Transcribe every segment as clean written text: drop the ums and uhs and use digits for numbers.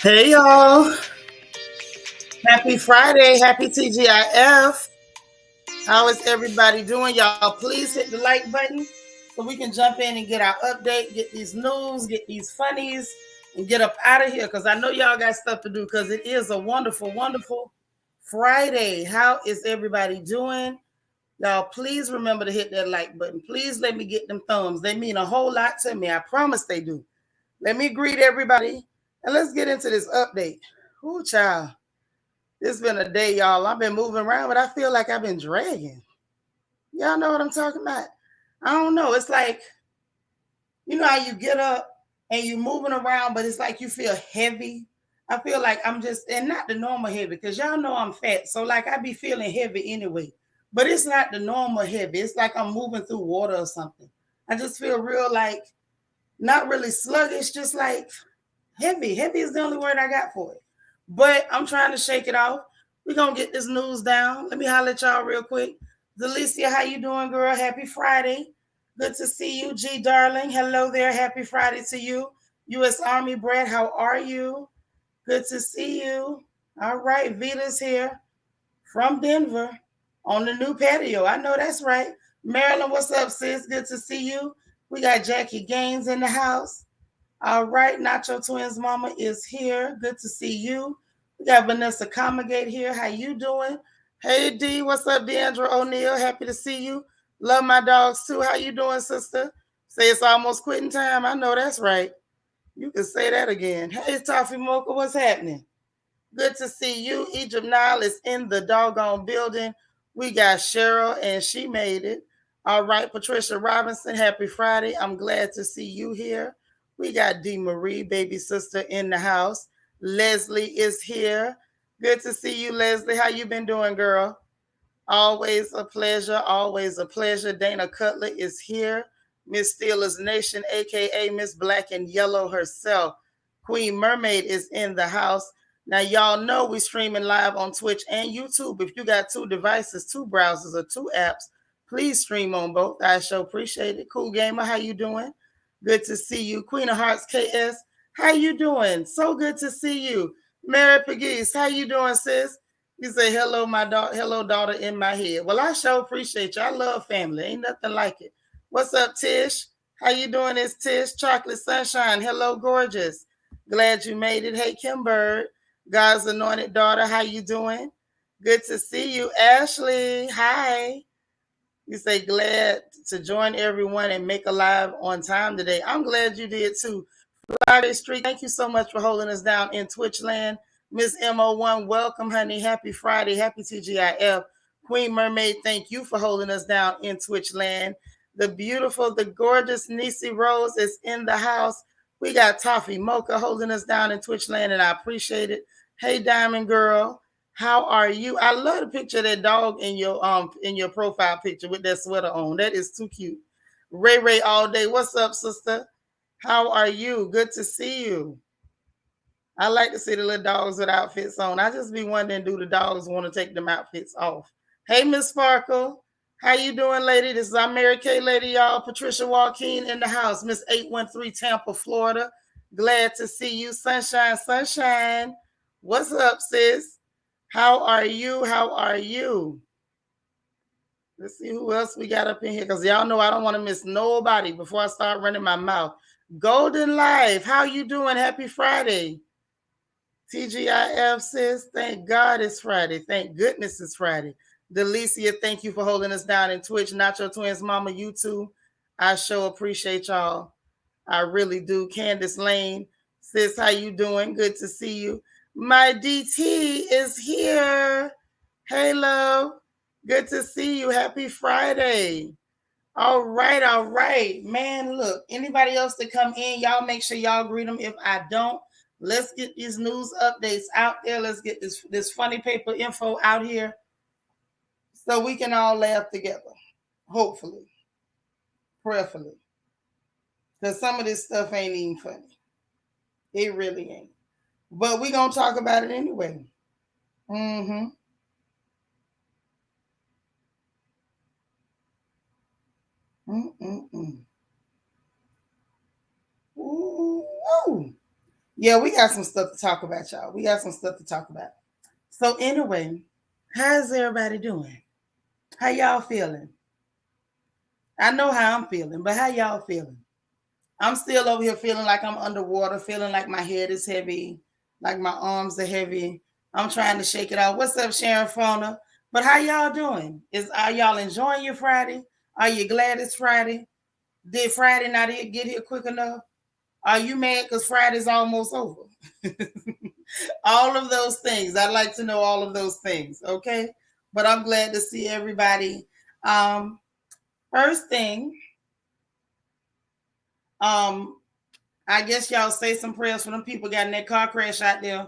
Hey y'all. Happy Friday. Happy TGIF. How is everybody doing? Y'all, please hit the like button so we can jump in and get our update, get these news, get these funnies, and get up out of here because I know y'all got stuff to do because it is a wonderful, wonderful Friday. How is everybody doing? Y'all, please remember to hit that like button. Please let me get them thumbs. They mean a whole lot to me. I promise they do. Let me greet everybody and let's get into this update. Ooh, child. It's been a day, y'all. I've been moving around, but I feel like I've been dragging. Y'all know what I'm talking about? I don't know. It's like, you know how you get up and you moving around, but it's like you feel heavy. I feel like I'm just, and not the normal heavy, because y'all know I'm fat. So like I be feeling heavy anyway. But it's not the normal heavy. It's like I'm moving through water or something. I just feel real like not really sluggish, just like heavy. Heavy is the only word I got for it. But I'm trying to shake it off. We're gonna get this news down. Let me holler at y'all real quick. Delicia, how you doing, girl? Happy Friday. Good to see you, G darling. Hello there. Happy Friday to you. U.S. Army Brad, how are you? Good to see you. All right, Vita's here from Denver on the new patio. I know that's right. Marilyn, what's up, sis? Good to see you. We got Jackie Gaines in the house. All right, Nacho Twins mama is here. Good to see you. We got Vanessa Comagate here. How you doing? Hey D, what's up, Deandra O'Neill? Happy to see you. Love my dogs too. How you doing, sister? Say it's almost quitting time. I know that's right. You can say that again. Hey, Toffee Mocha, what's happening? Good to see you. Egypt Nile is in the doggone building. We got Cheryl, and she made it. All right, Patricia Robinson, happy Friday. I'm glad to see you here. We got D. Marie, baby sister, in the house. Leslie is here. Good to see you, Leslie. How you been doing, girl? Always a pleasure. Always a pleasure. Dana Cutler is here. Miss Steelers Nation, aka Miss Black and Yellow herself. Queen Mermaid is in the house. Now, y'all know we streaming live on Twitch and YouTube. If you got two devices, two browsers, or two apps, please stream on both. I sure appreciate it. Cool Gamer, how you doing? Good to see you. Queen of Hearts KS, how you doing? So good to see you. Mary Pegues, how you doing, sis? You say hello, my daughter. Hello, daughter in my head. Well, I sure appreciate you. I love family. Ain't nothing like it. What's up, Tish? How you doing, this Tish? Chocolate Sunshine. Hello, gorgeous. Glad you made it. Hey, Kim Bird. God's anointed daughter. How you doing? Good to see you, Ashley. Hi. You say glad to join everyone and make a live on time today. I'm glad you did too. Friday Street, thank you so much for holding us down in Twitch land. Miss MO1, welcome, honey. Happy Friday. Happy TGIF. Queen Mermaid, thank you for holding us down in Twitch land. The beautiful, the gorgeous Nisi Rose is in the house. We got Toffee Mocha holding us down in Twitch land, and I appreciate it. Hey, Diamond Girl, how are you? I love the picture of that dog in your profile picture with that sweater on. That is too cute. Ray Ray all day. What's up, sister? How are you? Good to see you. I like to see the little dogs with outfits on. I just be wondering, do the dogs want to take them outfits off? Hey, Miss Sparkle. How you doing, lady? This is our Mary Kay lady, y'all. Patricia Joaquin in the house. Miss 813 Tampa, Florida. Glad to see you. Sunshine, sunshine. What's up, sis? How are you? How are you? Let's see who else we got up in here, because y'all know I don't want to miss nobody before I start running my mouth. Golden Life, how you doing? Happy Friday. TGIF sis, thank God it's Friday. Thank goodness it's Friday. Delicia, thank you for holding us down in Twitch. Nacho Twins Mama, you too. I sure appreciate y'all. I really do. Candace Lane, sis, how you doing? Good to see you. My DT is here. Hey, love. Good to see you. Happy Friday. All right. Man, look, anybody else that come in, y'all make sure y'all greet them. If I don't, let's get these news updates out there. Let's get this funny paper info out here so we can all laugh together. Hopefully. Prayerfully. Because some of this stuff ain't even funny. It really ain't. But we're going to talk about it anyway. Mm-hmm. Mm-mm-mm. Ooh. Yeah, we got some stuff to talk about, y'all. We got some stuff to talk about. So anyway, how's everybody doing? How y'all feeling? I know how I'm feeling, but how y'all feeling? I'm still over here feeling like I'm underwater, feeling like my head is heavy, like my arms are heavy. I'm trying to shake it out. What's up, Sharon Fauna? But how y'all doing? Are y'all enjoying your Friday? Are you glad it's Friday? Did Friday not get here quick enough? Are you mad because Friday's almost over? All of those things. I'd like to know all of those things. Okay. But I'm glad to see everybody. Um, First thing, I guess y'all say some prayers for them people got in that car crash out there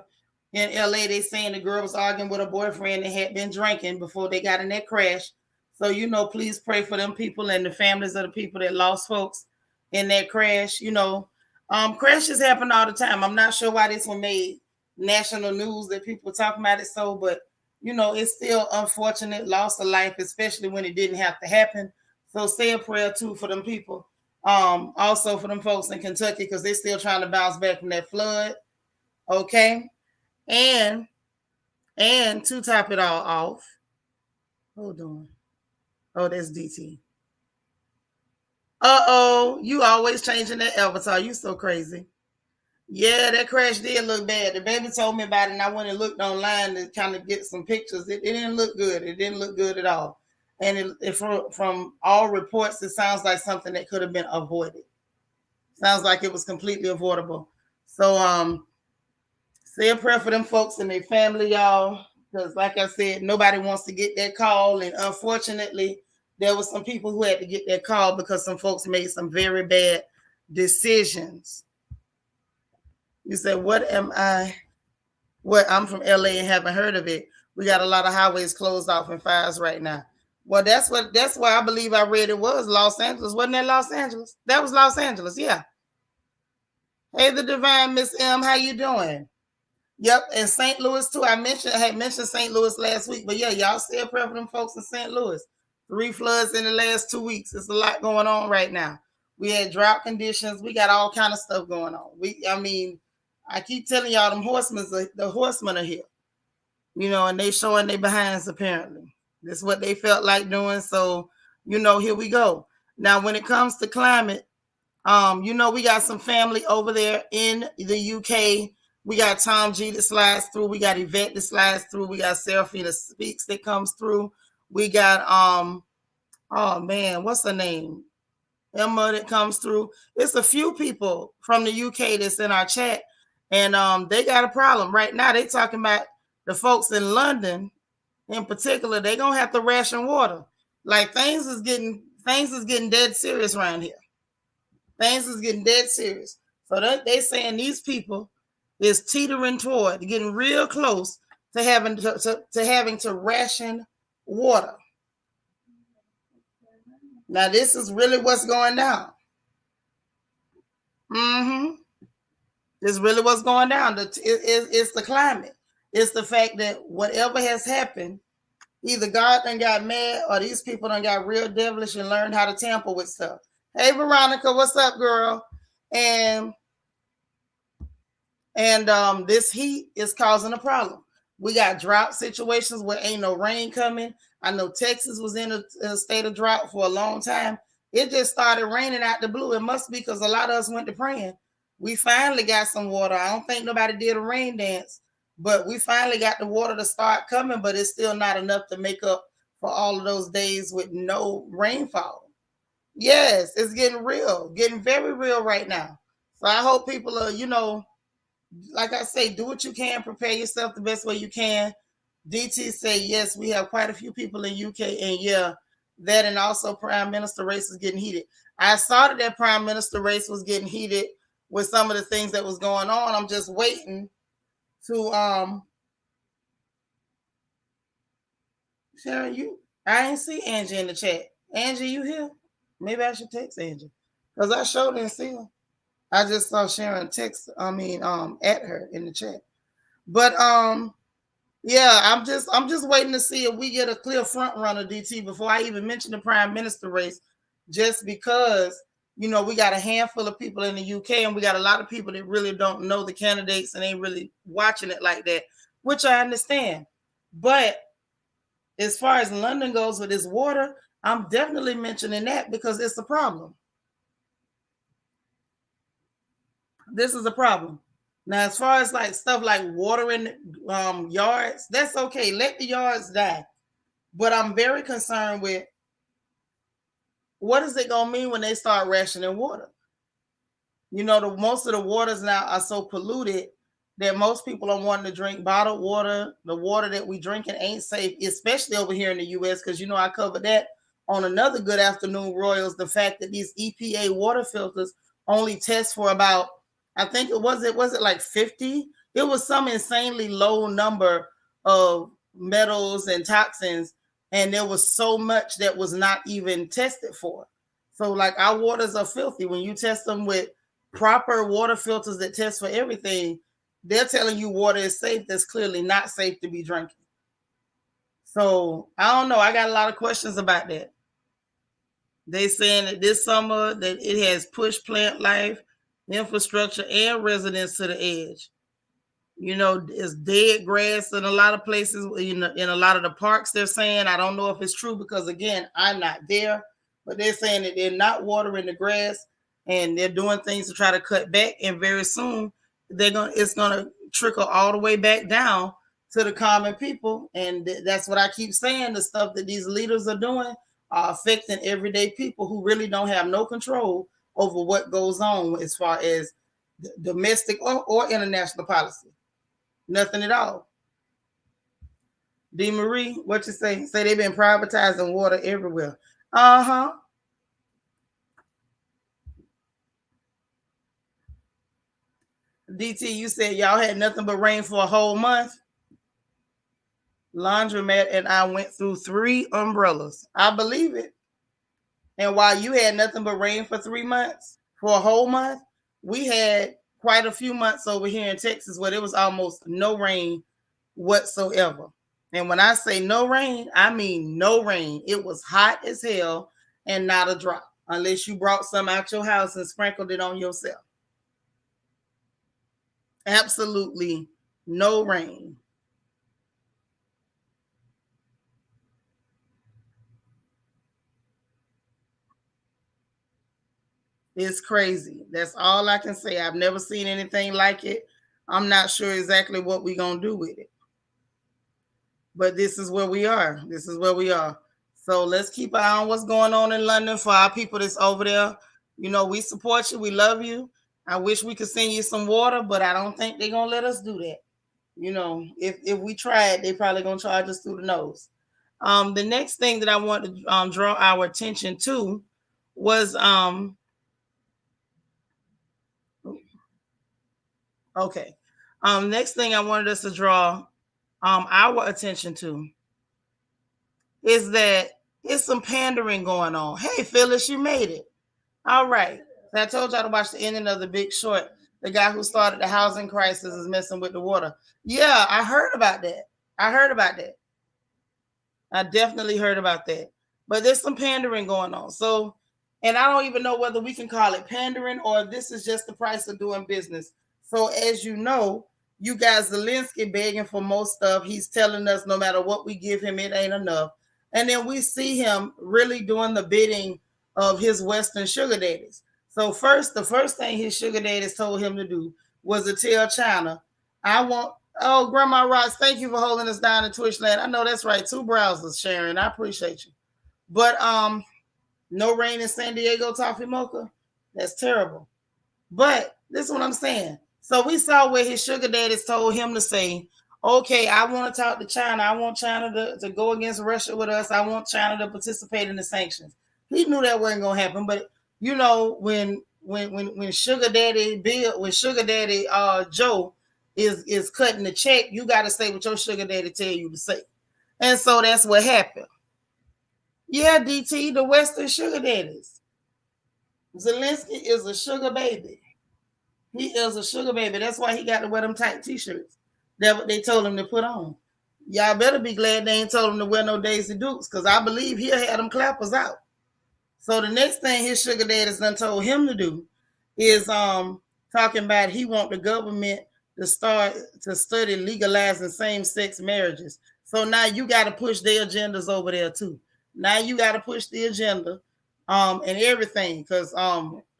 in LA. They saying the girl was arguing with her boyfriend and had been drinking before they got in that crash. So, please pray for them people and the families of the people that lost folks in that crash. Crashes happen all the time. I'm not sure why this one made national news that people were talking about it so, but it's still unfortunate, loss of life, especially when it didn't have to happen. So say a prayer too for them people. Also for them folks in Kentucky, because they're still trying to bounce back from that flood. Okay. And to top it all off, hold on. Oh, that's DT. Uh-oh, you always changing that avatar. You so crazy. Yeah, that crash did look bad. The baby told me about it, and I went and looked online to kind of get some pictures. It didn't look good. It didn't look good at all. And from all reports, it sounds like something that could have been avoided. Sounds like it was completely avoidable. So, say a prayer for them folks and their family, y'all. Because, like I said, nobody wants to get that call. And unfortunately, there was some people who had to get that call because some folks made some very bad decisions. You said, what am I? What I'm from LA and haven't heard of it. We got a lot of highways closed off and fires right now. Well, that's why I believe I read it was Los Angeles. Wasn't that Los Angeles? That was Los Angeles, yeah. Hey, the divine Miss M, how you doing? Yep, and St. Louis too. I had mentioned St. Louis last week, but yeah, y'all still pray for them folks in St. Louis. 3 floods in the last 2 weeks. There's a lot going on right now. We had drought conditions. We got all kind of stuff going on. I keep telling y'all, the horsemen are here. And they showing their behinds apparently. That's what they felt like doing. So, here we go. Now, when it comes to climate, we got some family over there in the UK. We got Tom G that slides through. We got Yvette that slides through. We got Serafina Speaks that comes through. We got oh man, what's her name? Emma that comes through. It's a few people from the UK that's in our chat, and they got a problem right now. They talking about the folks in London, in particular. They gonna have to ration water. Like things is getting dead serious around here. Things is getting dead serious. So they saying these people is teetering toward getting real close to having to ration water. Now this is really what's going down. Mm-hmm. This is really what's going down. It's the climate. It's the fact that whatever has happened, either God done got mad or these people done got real devilish and learned how to tamper with stuff. Hey Veronica, what's up, girl? And this heat is causing a problem. We got drought situations where ain't no rain coming. I know Texas was in a state of drought for a long time. It just started raining out the blue. It must be because a lot of us went to praying. We finally got some water. I don't think nobody did a rain dance, but we finally got the water to start coming, but it's still not enough to make up for all of those days with no rainfall. Yes, it's getting real, getting very real right now. So I hope people are, like I say, do what you can, prepare yourself the best way you can. DT say, yes, we have quite a few people in UK, and yeah, that and also prime minister race is getting heated. I saw that prime minister race was getting heated with some of the things that was going on. I'm just waiting to Sharon, I ain't see Angie in the chat. Angie, you here? Maybe I should text Angie. Because I sure didn't see her. I just saw Sharon text, at her in the chat. But yeah, I'm just waiting to see if we get a clear front runner, DT, before I even mention the prime minister race, just because we got a handful of people in the UK and we got a lot of people that really don't know the candidates and ain't really watching it like that, which I understand. But as far as London goes with this water, I'm definitely mentioning that because it's a problem. this is a problem. Now, as far as like stuff like watering yards, that's okay. Let the yards die. But I'm very concerned with what is it gonna mean when they start rationing water? You know, most of the waters now are so polluted that most people are wanting to drink bottled water. The water that we drinking ain't safe, especially over here in the U.S. Because you know I covered that on another Good Afternoon Royals. The fact that these EPA water filters only test for about, I think it like 50. It was some insanely low number of metals and toxins, and there was so much that was not even tested for. So like our waters are filthy when you test them with proper water filters that test for everything. They're telling you water is safe that's clearly not safe to be drinking. So I don't know. I got a lot of questions about that. They saying that this summer that it has pushed plant life, infrastructure, and residents to the edge. You know, it's dead grass in a lot of places. You know, in a lot of the parks, they're saying. I don't know if it's true because again, I'm not there, but they're saying that they're not watering the grass and they're doing things to try to cut back. And very soon, it's gonna trickle all the way back down to the common people. And that's what I keep saying. The stuff that these leaders are doing are affecting everyday people who really don't have no control over what goes on as far as domestic or international policy. Nothing at all. D. Marie, what you say? Say they've been privatizing water everywhere. Uh-huh. DT, you said y'all had nothing but rain for a whole month. Laundromat and I went through 3 umbrellas. I believe it. And while you had nothing but rain for 3 months, for a whole month, we had quite a few months over here in Texas where there was almost no rain whatsoever. And when I say no rain, I mean no rain. It was hot as hell and not a drop, unless you brought some out your house and sprinkled it on yourself. Absolutely no rain. It's crazy. That's all I can say. I've never seen anything like it. I'm not sure exactly what we're going to do with it. But this is where we are. This is where we are. So let's keep an eye on what's going on in London for our people that's over there. You know, we support you. We love you. I wish we could send you some water, but I don't think they're going to let us do that. You know, if we tried, they probably going to charge us through the nose. The next thing that I want to draw our attention to was okay. Next thing I wanted us to draw our attention to is that it's some pandering going on. Hey, Phyllis, you made it. All right. So I told y'all to watch the ending of The Big Short. The guy who started the housing crisis is messing with the water. Yeah, I heard about that. I definitely heard about that. But there's some pandering going on. So, and I don't even know whether we can call it pandering or if this is just the price of doing business. So, as you know, you guys, Zelensky begging for more stuff. He's telling us no matter what we give him, it ain't enough. And then we see him really doing the bidding of his Western sugar daddies. So the first thing his sugar daddies told him to do was to tell China, I want, oh, Grandma Ross, thank you for holding us down in Twitch land. I know that's right. 2 browsers, Sharon. I appreciate you. But no rain in San Diego, Toffee Mocha. That's terrible. But this is what I'm saying. So we saw where his sugar daddies told him to say, okay, I want to talk to China. I want China to go against Russia with us. I want China to participate in the sanctions. He knew that wasn't going to happen. But, you know, when Sugar Daddy Joe is cutting the check, you got to say what your sugar daddy tell you to say. And so that's what happened. Yeah, DT, the Western sugar daddies. Zelensky is a sugar baby. He is a sugar baby. That's why he got to wear them tight t-shirts. That's what they told him to put on. Y'all better be glad they ain't told him to wear no Daisy Dukes, because I believe he'll have them clappers out. So the next thing his sugar daddy's done told him to do is talking about he want the government to start to study legalizing same-sex marriages. So now you got to push their agendas over there too. Now you got to push the agenda and everything, because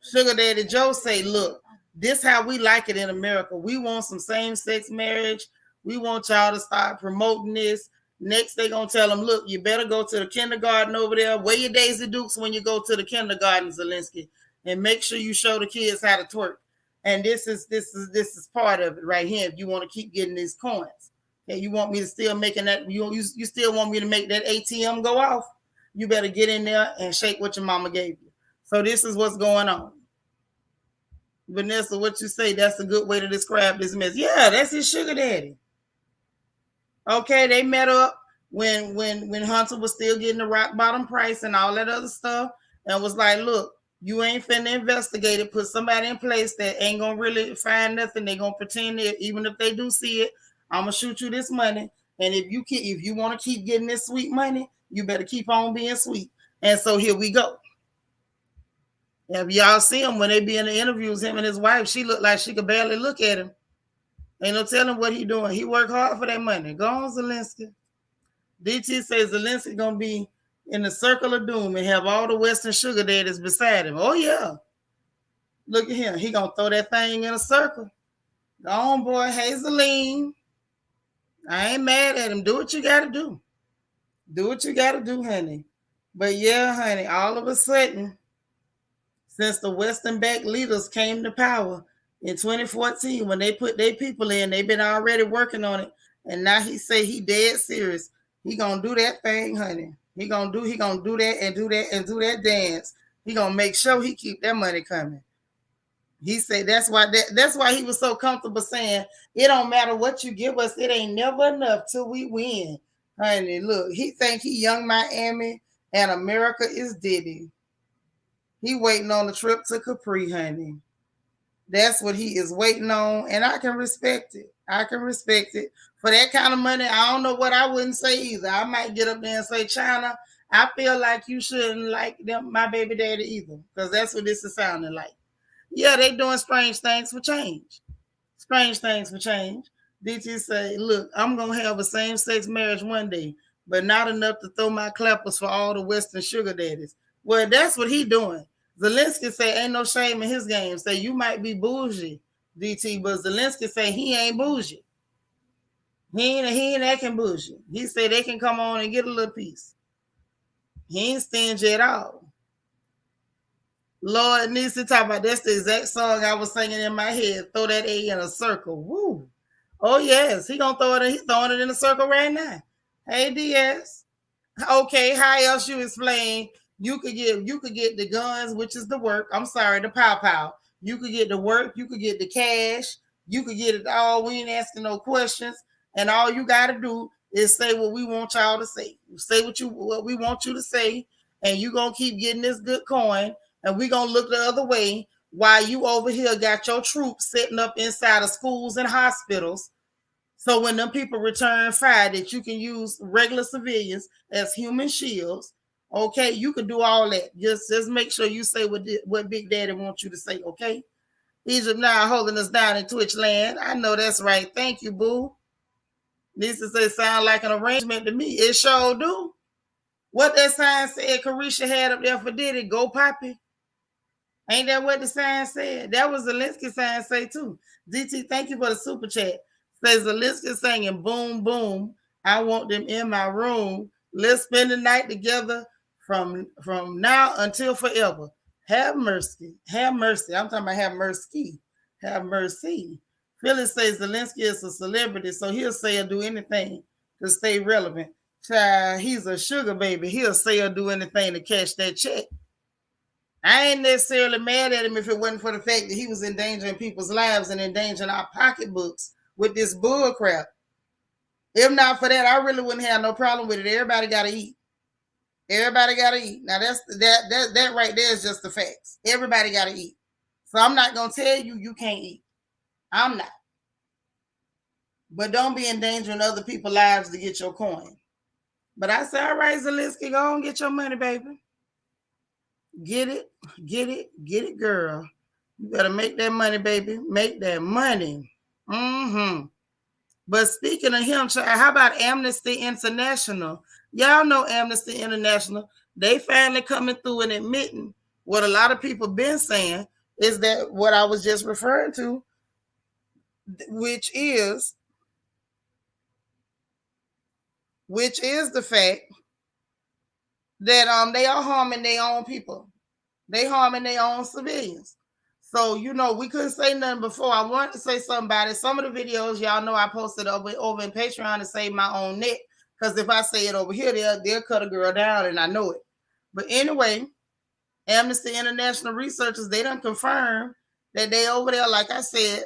Sugar Daddy Joe say, look, This how we like it in America. We want some same-sex marriage. We want y'all to start promoting this. Next, they gonna tell them, look, you better go to the kindergarten over there. Wear your Daisy Dukes when you go to the kindergarten, Zelensky, and make sure you show the kids how to twerk. And this is part of it right here. If you want to keep getting these coins, and you want me to still making that, you still want me to make that ATM go off, you better get in there and shake what your mama gave you. So this is what's going on. Vanessa, what you say? That's a good way to describe this mess. Yeah, that's his sugar daddy. Okay, they met up when Hunter was still getting the rock bottom price and all that other stuff, and was like, look, you ain't finna investigate it. Put somebody in place that ain't gonna really find nothing. They gonna pretend that even if they do see it, I'm gonna shoot you this money. And if you want to keep getting this sweet money, you better keep on being sweet. And so here we go. If y'all see him when they be in the interviews, him and his wife, she looked like she could barely look at him. Ain't no telling what he doing. He worked hard for that money. Go on, Zelensky. DT says Zelensky gonna be in the circle of doom and have all the Western sugar daddies beside him. Oh yeah. Look at him. He gonna throw that thing in a circle. Go on, boy. Hazeline. I ain't mad at him. Do what you gotta do. Do what you gotta do, honey. But yeah, honey, all of a sudden, since the Western-backed leaders came to power in 2014, when they put their people in, they've been already working on it. And now he say he dead serious. He gonna do that thing, honey. He gonna do that and do that and do that dance. He gonna make sure he keep that money coming. He said that's why he was so comfortable saying it don't matter what you give us, it ain't never enough till we win. Honey, look, he think he Young Miami and America is Diddy. He waiting on the trip to Capri, honey. That's what he is waiting on, and I can respect it. I can respect it. For that kind of money, I don't know what I wouldn't say either. I might get up there and say, China, I feel like you shouldn't like them, my baby daddy either, because that's what this is sounding like. Yeah, they doing strange things for change. Strange things for change. DT say, look, I'm going to have a same-sex marriage one day, but not enough to throw my clappers for all the Western sugar daddies. Well, that's what he doing. Zelensky say ain't no shame in his game. Say you might be bougie, DT, but Zelensky say he ain't bougie. He ain't acting bougie. He said they can come on and get a little piece. He ain't stingy at all. Lord needs to talk about that's the exact song I was singing in my head. Throw that A in a circle. Woo. Oh yes, he gonna throw it. He's throwing it in a circle right now. Hey DS. Okay, how else you explain? You could get the guns, which is the work. I'm sorry, the pow. You could get the work. You could get the cash. You could get it all. We ain't asking no questions. And all you got to do is say what we want y'all to say. Say what we want you to say, and you gonna keep getting this good coin. And we gonna look the other way while you over here got your troops setting up inside of schools and hospitals. So when them people return fire, that you can use regular civilians as human shields. Okay, you can do all that. Just make sure you say what Big Daddy wants you to say, okay? Egypt now holding us down in Twitch land. I know that's right. Thank you, boo. Needs to say sound like an arrangement to me. It sure do. What that sign said Carisha had up there for Diddy, go Poppy. Ain't that what the sign said? That was Zelensky sign say too. DT, thank you for the super chat. Says Zelensky singing boom, boom. I want them in my room. Let's spend the night together from now until forever. Have mercy. Have mercy. I'm talking about have mercy. Have mercy. Phyllis says Zelensky is a celebrity, so he'll say or do anything to stay relevant. Child, he's a sugar baby. He'll say or do anything to cash that check. I ain't necessarily mad at him if it wasn't for the fact that he was endangering people's lives and endangering our pocketbooks with this bull crap. If not for that, I really wouldn't have no problem with it. Everybody got to eat. Everybody got to eat. Now that right there is just the facts. Everybody got to eat. So I'm not gonna tell you can't eat. I'm not. But don't be endangering other people's lives to get your coin. But I say, all right, Zelensky, go on, get your money, baby. Get it, girl. You better make that money, baby. Make that money. But speaking of him, how about Amnesty International? Y'all know Amnesty International. They finally coming through and admitting what a lot of people been saying. is that what I was just referring to, which is the fact that they are harming their own people. They harming their own civilians. So, we couldn't say nothing before. I wanted to say something about it. Some of the videos, y'all know I posted over in Patreon to save my own neck. Because if I say it over here, they'll cut a girl down, and I know it. But anyway, Amnesty International researchers, they done confirmed that they over there, like I said,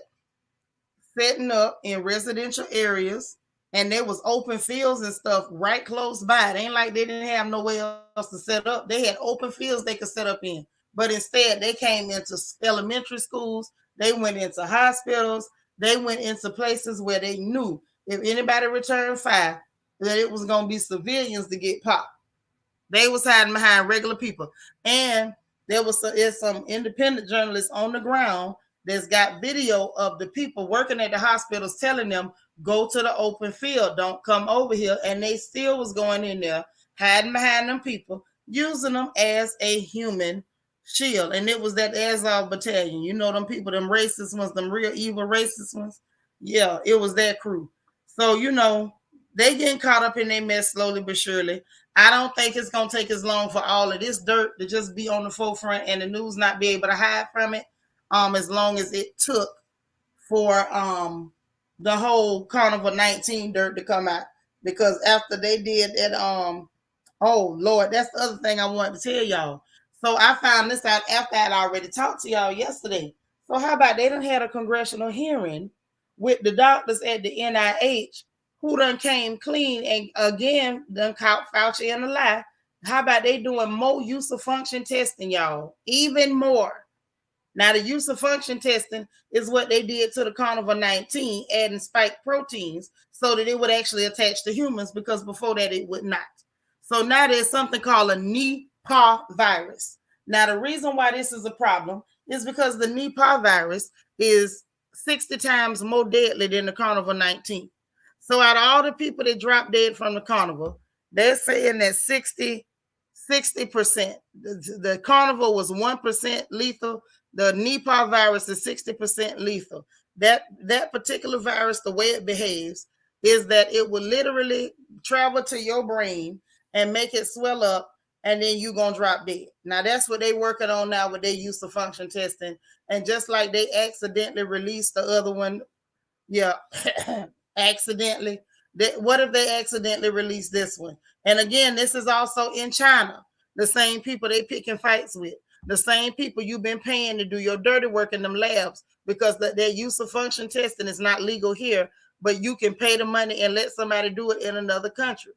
setting up in residential areas, and there was open fields and stuff right close by. It ain't like they didn't have nowhere else to set up. They had open fields they could set up in. But instead, they came into elementary schools. They went into hospitals. They went into places where they knew if anybody returned fire, that it was going to be civilians to get popped. They was hiding behind regular people. And there's some independent journalists on the ground that's got video of the people working at the hospitals telling them, go to the open field, don't come over here. And they still was going in there, hiding behind them people, using them as a human shield. And it was that Azov battalion. You know them people, them racist ones, them real evil racist ones. Yeah, it was that crew. So, they getting caught up in their mess slowly but surely. I don't think it's going to take as long for all of this dirt to just be on the forefront and the news not be able to hide from it, as long as it took for the whole Carnival 19 dirt to come out. Because after they did that, oh, Lord, that's the other thing I wanted to tell y'all. So I found this out after I'd already talked to y'all yesterday. So how about they done had a congressional hearing with the doctors at the NIH who done came clean and again done caught Fauci in a lie. How about they doing more use of function testing, y'all? Even more. Now, the use of function testing is what they did to the Carnival 19, adding spike proteins so that it would actually attach to humans, because before that it would not. So now there's something called a Nipah virus. Now, the reason why this is a problem is because the Nipah virus is 60 times more deadly than the Carnival 19. So out of all the people that dropped dead from the Carnival, they're saying that 60%. The Carnival was 1% lethal. The Nipah virus is 60% lethal. That particular virus, the way it behaves, is that it will literally travel to your brain and make it swell up, and then you're going to drop dead. Now, that's what they're working on now with their use of function testing. And just like they accidentally released the other one, yeah, accidentally. What if they accidentally release this one? And again, this is also in China. The same people they picking fights with. The same people you've been paying to do your dirty work in them labs, because their use of function testing is not legal here, but you can pay the money and let somebody do it in another country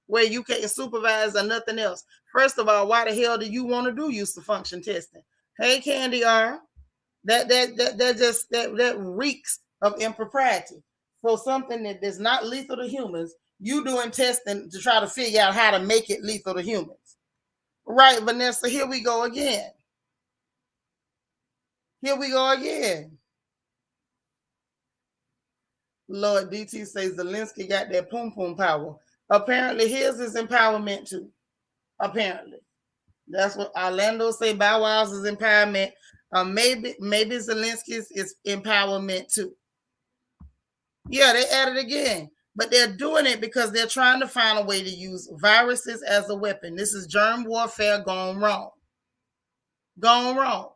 where you can't supervise or nothing else. First of all, why the hell do you want to do use of function testing? Hey, Candy R, that reeks of impropriety. So something that is not lethal to humans, you doing testing to try to figure out how to make it lethal to humans. Right, Vanessa, here we go again. Here we go again. Lord, DT says Zelensky got that pum pum power. Apparently his is empowerment too. Apparently. That's what Orlando say. Bow Wow's is empowerment. Maybe Zelensky's is empowerment too. Yeah, they added again. But they're doing it because they're trying to find a way to use viruses as a weapon. This is germ warfare gone wrong. Gone wrong.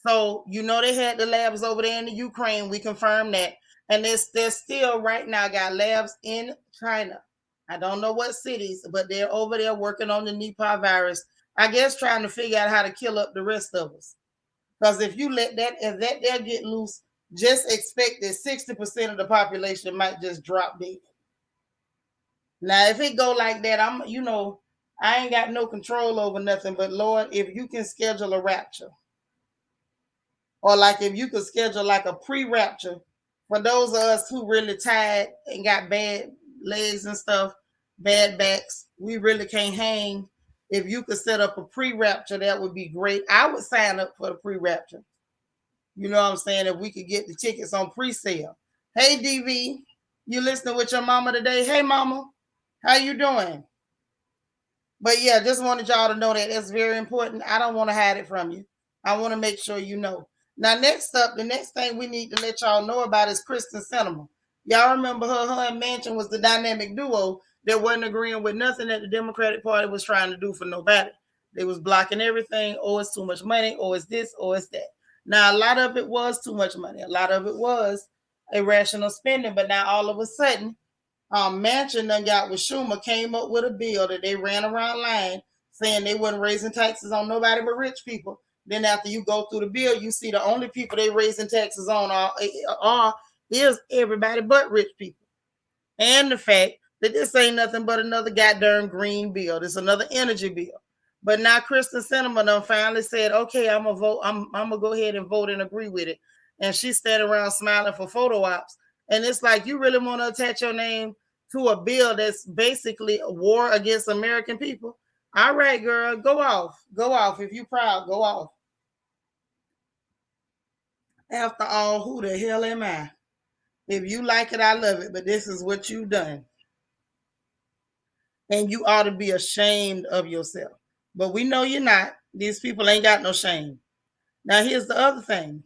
So, they had the labs over there in the Ukraine. We confirmed that. And they're still right now got labs in China. I don't know what cities, but they're over there working on the Nipah virus. I guess trying to figure out how to kill up the rest of us. Because if that there get loose, just expect that 60% of the population might just drop dead. Now, if it go like that, I ain't got no control over nothing. But Lord, if you can schedule a rapture, or like if you could schedule like a pre-rapture for those of us who really tired and got bad legs and stuff, bad backs, we really can't hang. If you could set up a pre-rapture, that would be great. I would sign up for the pre-rapture. You know what I'm saying? If we could get the tickets on pre-sale. Hey, DV, you listening with your mama today? Hey, mama, how you doing? But yeah, just wanted y'all to know that that's very important. I don't want to hide it from you. I want to make sure you know. Now, next up, the next thing we need to let y'all know about is Kristen Sinema. Y'all remember her and Manchin was the dynamic duo that wasn't agreeing with nothing that the Democratic Party was trying to do for nobody. They was blocking everything. Oh, it's too much money. Oh, it's this. Oh, it's that. Now, a lot of it was too much money. A lot of it was irrational spending. But now, all of a sudden, Manchin done got with Schumer, came up with a bill that they ran around line saying they wasn't raising taxes on nobody but rich people. Then after you go through the bill, you see the only people they raising taxes on is everybody but rich people. And the fact that this ain't nothing but another goddamn green bill. This another energy bill. But now Kristen Sinema done finally said, okay, I'm gonna vote. I'm gonna go ahead and vote and agree with it. And she's standing around smiling for photo ops. And it's like, you really want to attach your name to a bill that's basically a war against American people? All right, girl, go off. Go off. If you proud, go off. After all, who the hell am I? If you like it, I love it. But this is what you've done. And you ought to be ashamed of yourself. But we know you're not. These people ain't got no shame. Now, here's the other thing.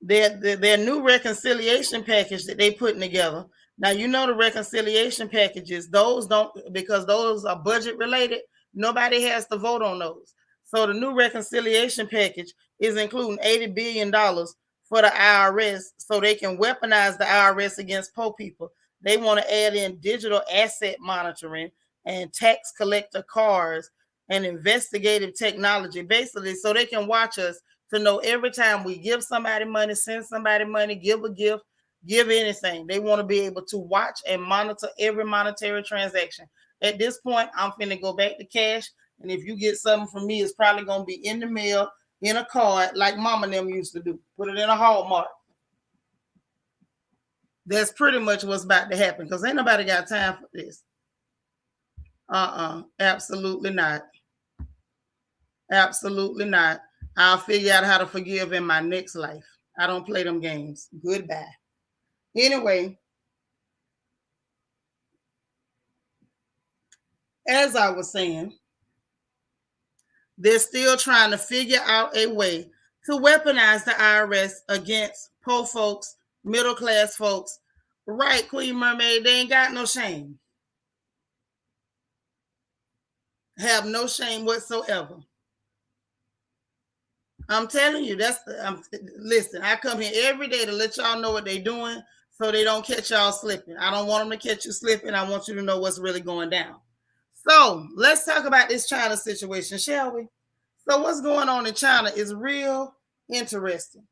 Their new reconciliation package that they putting together. Now, you know the reconciliation packages, those don't, because those are budget related, nobody has to vote on those. So the new reconciliation package is including $80 billion for the IRS so they can weaponize the IRS against poor people. They want to add in digital asset monitoring and tax collector cars and investigative technology, basically, so they can watch us to know every time we give somebody money, send somebody money, give a gift, give anything. They want to be able to watch and monitor every monetary transaction. At this point, I'm finna go back to cash. And if you get something from me, it's probably going to be in the mail, in a card, like Mama and them used to do. Put it in a Hallmark. That's pretty much what's about to happen, because ain't nobody got time for this. Absolutely not. Absolutely not. I'll figure out how to forgive in my next life. I don't play them games. Goodbye. Anyway, as I was saying, they're still trying to figure out a way to weaponize the IRS against poor folks, middle class folks. Right, Queen Mermaid, they ain't got no shame. Have no shame whatsoever. I'm telling you, listen, I come here every day to let y'all know what they're doing so they don't catch y'all slipping. I don't want them to catch you slipping. I want you to know what's really going down. So let's talk about this China situation, shall we? So what's going on in China is real interesting.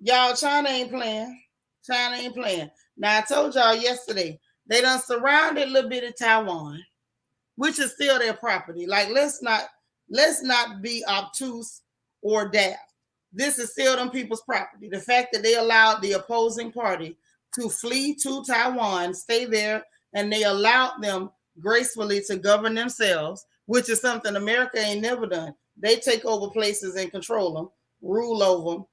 Y'all, China ain't playing. China ain't playing. Now, I told y'all yesterday, they done surrounded a little bit of Taiwan, which is still their property. Like, let's not be obtuse or daft. This is still them people's property. The fact that they allowed the opposing party to flee to Taiwan, stay there, and they allowed them gracefully to govern themselves, which is something America ain't never done. They take over places and control them, rule over them,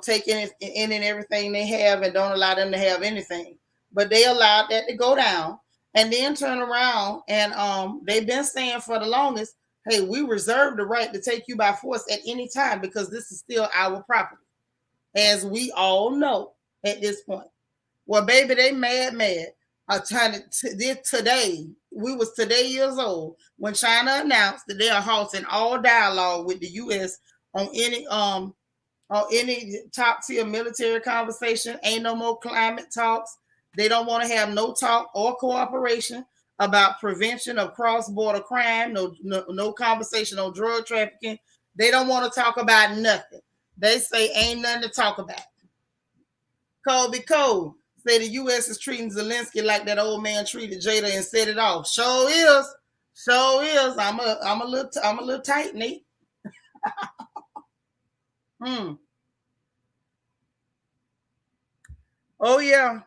take in and everything they have and don't allow them to have anything. But they allowed that to go down and then turn around and they've been saying for the longest, hey, we reserve the right to take you by force at any time because this is still our property, as we all know at this point. Well, baby, they mad. Today, we was today years old when China announced that they are halting all dialogue with the U.S. on any top tier military conversation. Ain't no more climate talks. They don't want to have no talk or cooperation about prevention of cross-border crime, no conversation on drug trafficking. They don't want to talk about nothing. They say ain't nothing to talk about. Colby Cole say the U.S. is treating Zelensky like that old man treated Jada and set it off. Sure is. I'm a little tight, Nate. Oh yeah,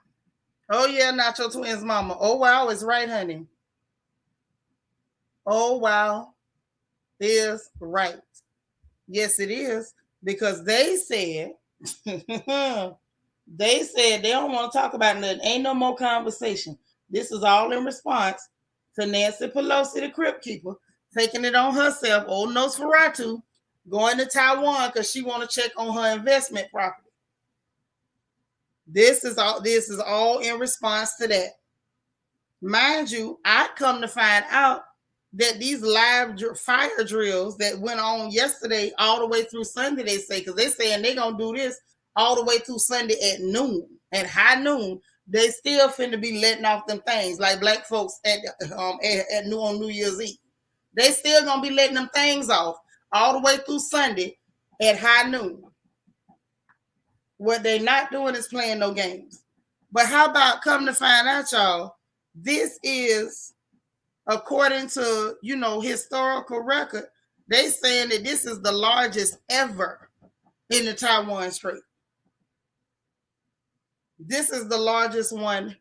Nacho Twins mama. Oh wow, it's right, honey. Oh wow, is right. Yes, it is, because they said they don't want to talk about nothing. Ain't no more conversation. This is all in response to Nancy Pelosi, the Crypt Keeper, taking it on herself, old Nosferatu, going to Taiwan because she want to check on her investment property. This is all in response to that. Mind you, I come to find out that these live fire drills that went on yesterday all the way through Sunday, they say, because they're saying they're going to do this all the way through Sunday at noon, at high noon. They still finna be letting off them things like black folks at on New Year's Eve. They still going to be letting them things off all the way through Sunday at high noon. What they're not doing is playing no games. But how about come to find out, y'all, this is, according to, historical record, they saying that this is the largest ever in the Taiwan Strait. This is the largest one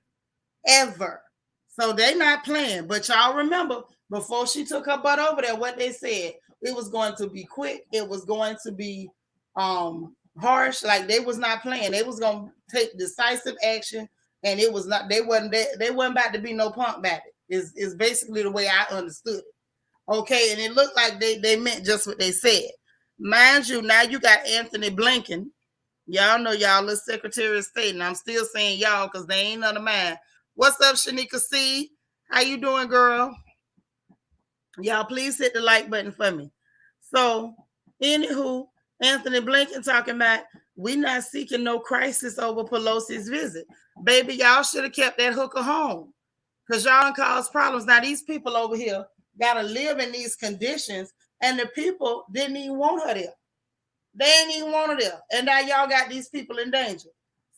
ever. So they not playing. But y'all remember, before she took her butt over there, what they said, it was going to be quick. It was going to be harsh. Like, they was not playing. They was going to take decisive action. And it was not, they wasn't about to be no punk about it. Is basically the way I understood it. Okay, and it looked like they meant just what they said. Mind you, now you got Anthony Blinken. Y'all know y'all little Secretary of State, and I'm still saying y'all because they ain't none of mine. What's up, Shanika C? How you doing, girl? Y'all please hit the like button for me. So, anywho, Anthony Blinken talking about we not seeking no crisis over Pelosi's visit. Baby, y'all should have kept that hooker home because y'all cause problems. Now, these people over here got to live in these conditions, and the people didn't even want her there. They ain't even want her there. And now y'all got these people in danger.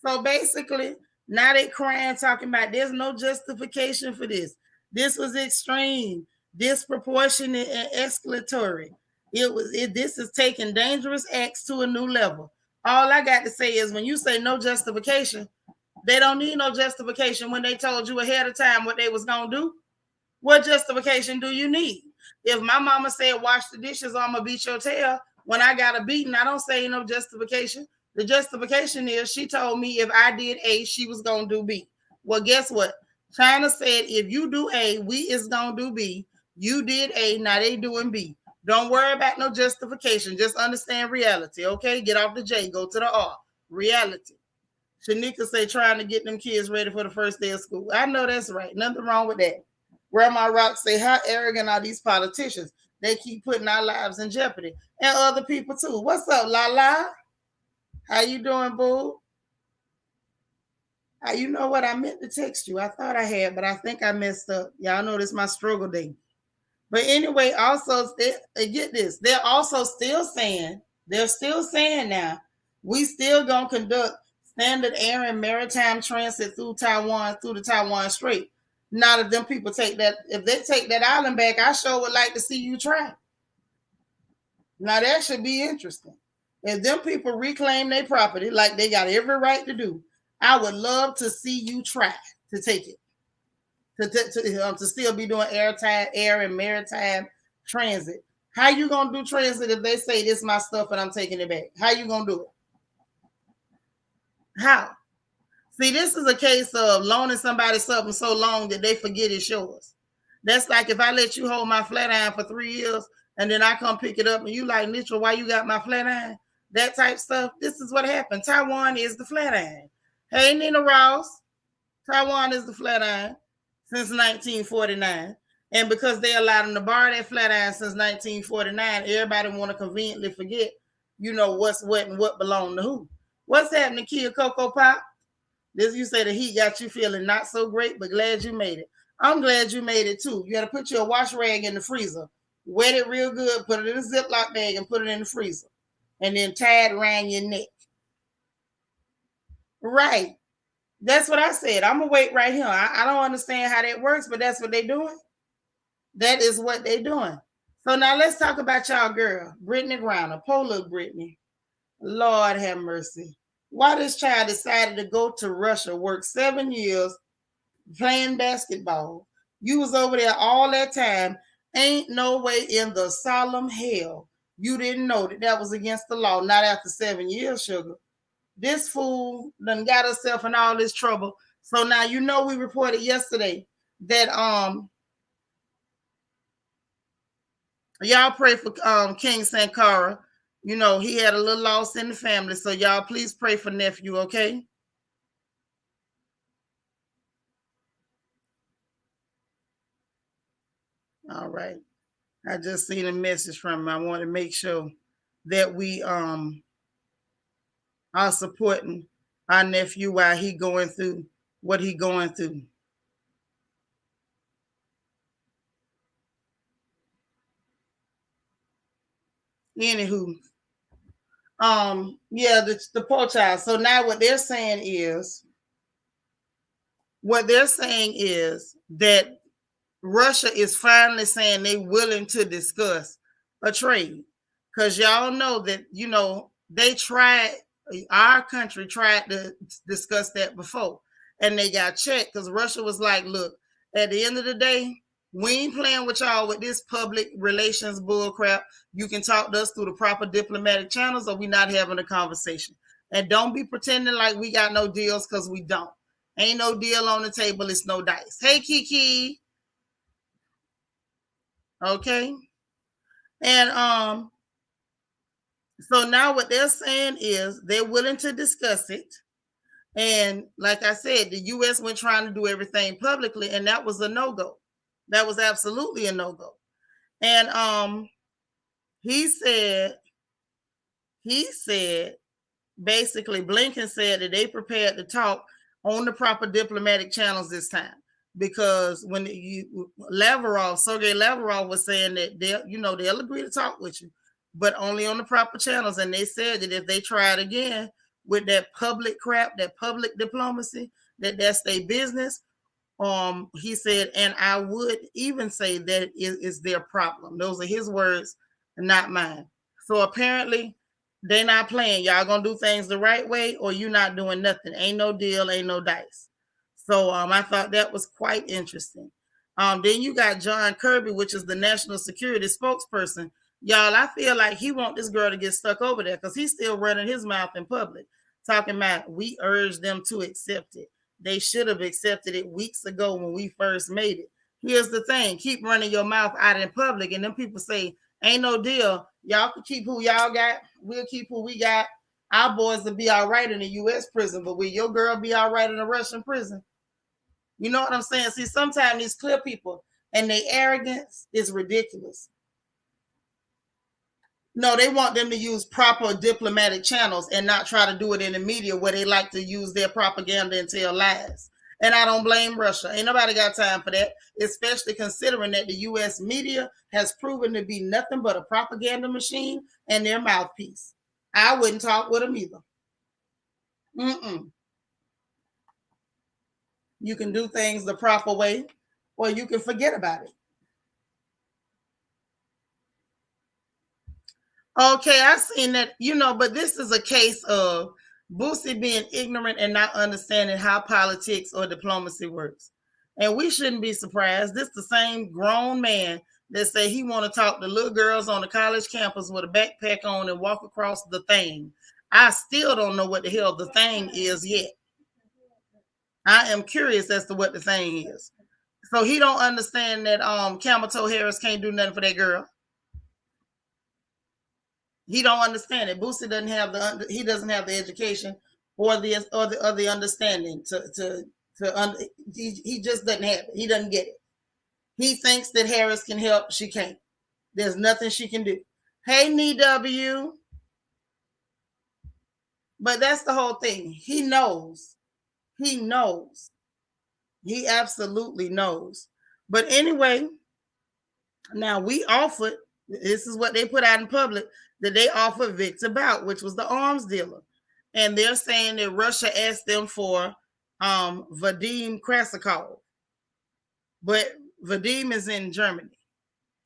So basically, now they crying, talking about there's no justification for this. This was extreme, disproportionate, and escalatory. This is taking dangerous acts to a new level. All I got to say is when you say no justification, they don't need no justification when they told you ahead of time what they was going to do. What justification do you need? If my mama said, wash the dishes, I'm going to beat your tail. When I got a beating, I don't say no justification. The justification is she told me if I did A, she was going to do B. Well, guess what? China said, if you do A, we is going to do B. You did A, now they doing B. Don't worry about no justification. Just understand reality, okay? Get off the J, go to the R. Reality. Shanika say trying to get them kids ready for the first day of school. I know that's right. Nothing wrong with that. Grandma Rock say, how arrogant are these politicians? They keep putting our lives in jeopardy. And other people too. What's up, Lala? How you doing, boo? You know what? I meant to text you. I thought I had, but I think I messed up. Y'all know this is my struggle day. But anyway, also, get this. They're also still saying now, we still going to conduct standard air and maritime transit through Taiwan, through the Taiwan Strait. Not if them people take that, if they take that island back, I sure would like to see you try. Now that should be interesting. If them people reclaim their property like they got every right to do, I would love to see you try to take it. To still be doing air and maritime transit. How you gonna do transit if they say this is my stuff and I'm taking it back? How you gonna do it? How? See, this is a case of loaning somebody something so long that they forget it's yours. That's like if I let you hold my flat iron for 3 years and then I come pick it up and you like, Mitchell, why you got my flat iron? That type stuff. This is what happened. Taiwan is the flat iron. Hey, Nina Ross. Taiwan is the flat iron since 1949. And because they allowed them to borrow that flat iron since 1949, everybody want to conveniently forget, what's what and what belonged to who. What's happening, Kia Cocoa Pop? This, you say the heat got you feeling not so great, but glad you made it. I'm glad you made it too. You got to put your wash rag in the freezer, wet it real good, put it in a Ziploc bag and put it in the freezer, and then tie it around your neck. Right. That's what I said. I'm going to wait right here. I don't understand how that works, but that's what they're doing. That is what they're doing. So now let's talk about y'all girl, Brittany Griner. Poor Brittany. Lord have mercy. Why this child decided to go to Russia, work 7 years playing basketball. You was over there all that time. Ain't no way in the solemn hell you didn't know that was against the law. Not after 7 years, sugar. This fool done got herself in all this trouble. So now we reported yesterday that Y'all pray for King Sankara. You know, he had a little loss in the family. So y'all please pray for nephew, okay? All right. I just seen a message from him. I want to make sure that we are supporting our nephew while he going through what he going through. Anywho, yeah, the poor child. So now what they're saying is that Russia is finally saying they willing to discuss a trade. Because y'all know that, they tried, our country tried to discuss that before. And they got checked because Russia was like, look, at the end of the day, we ain't playing with y'all with this public relations bull crap. You can talk to us through the proper diplomatic channels or we not having a conversation. And don't be pretending like we got no deals because we don't. Ain't no deal on the table. It's no dice. Hey, Kiki. Okay. And so now what they're saying is they're willing to discuss it. And like I said, the US went trying to do everything publicly, and that was a no-go. That was absolutely a no-go. And he said, basically, Blinken said that they prepared to talk on the proper diplomatic channels this time. Because when Sergei Lavrov was saying that they'll agree to talk with you, but only on the proper channels. And they said that if they tried again with that public crap, that public diplomacy, that's their business. He said, and I would even say that is their problem. Those are his words, not mine. So apparently they not playing. Y'all gonna do things the right way, or you not doing nothing. Ain't no deal, ain't no dice. So I thought that was quite interesting. Then you got John Kirby, which is the national security spokesperson. Y'all, I feel like he want this girl to get stuck over there because he's still running his mouth in public, talking about we urge them to accept it. They should have accepted it weeks ago when we first made it. Here's the thing: keep running your mouth out in public, and then people say, "Ain't no deal. Y'all can keep who y'all got. We'll keep who we got. Our boys will be all right in the U.S. prison, but will your girl be all right in a Russian prison?" You know what I'm saying? See, sometimes these clear people and their arrogance is ridiculous. No, they want them to use proper diplomatic channels and not try to do it in the media where they like to use their propaganda and tell lies. And I don't blame Russia. Ain't nobody got time for that, especially considering that the U.S. media has proven to be nothing but a propaganda machine and their mouthpiece. I wouldn't talk with them either. Mm-mm. You can do things the proper way, or you can forget about it. Okay, I've seen that, but this is a case of Boosie being ignorant and not understanding how politics or diplomacy works. And we shouldn't be surprised. This the same grown man that say he want to talk to little girls on the college campus with a backpack on and walk across the thing. I still don't know what the hell the thing is yet. I am curious as to what the thing is. So he don't understand that Camel Toe Harris can't do nothing for that girl. He don't understand it. Boosie doesn't have the education or the understanding he just doesn't have it. He doesn't get it. He thinks that Harris can help. She can't. There's nothing she can do. Hey, NW. But that's the whole thing. He knows. He knows. He absolutely knows. But anyway, now we offered, this is what they put out in public, that they offered Victor Bout, which was the arms dealer. And they're saying that Russia asked them for Vadim Krasikov. But Vadim is in Germany.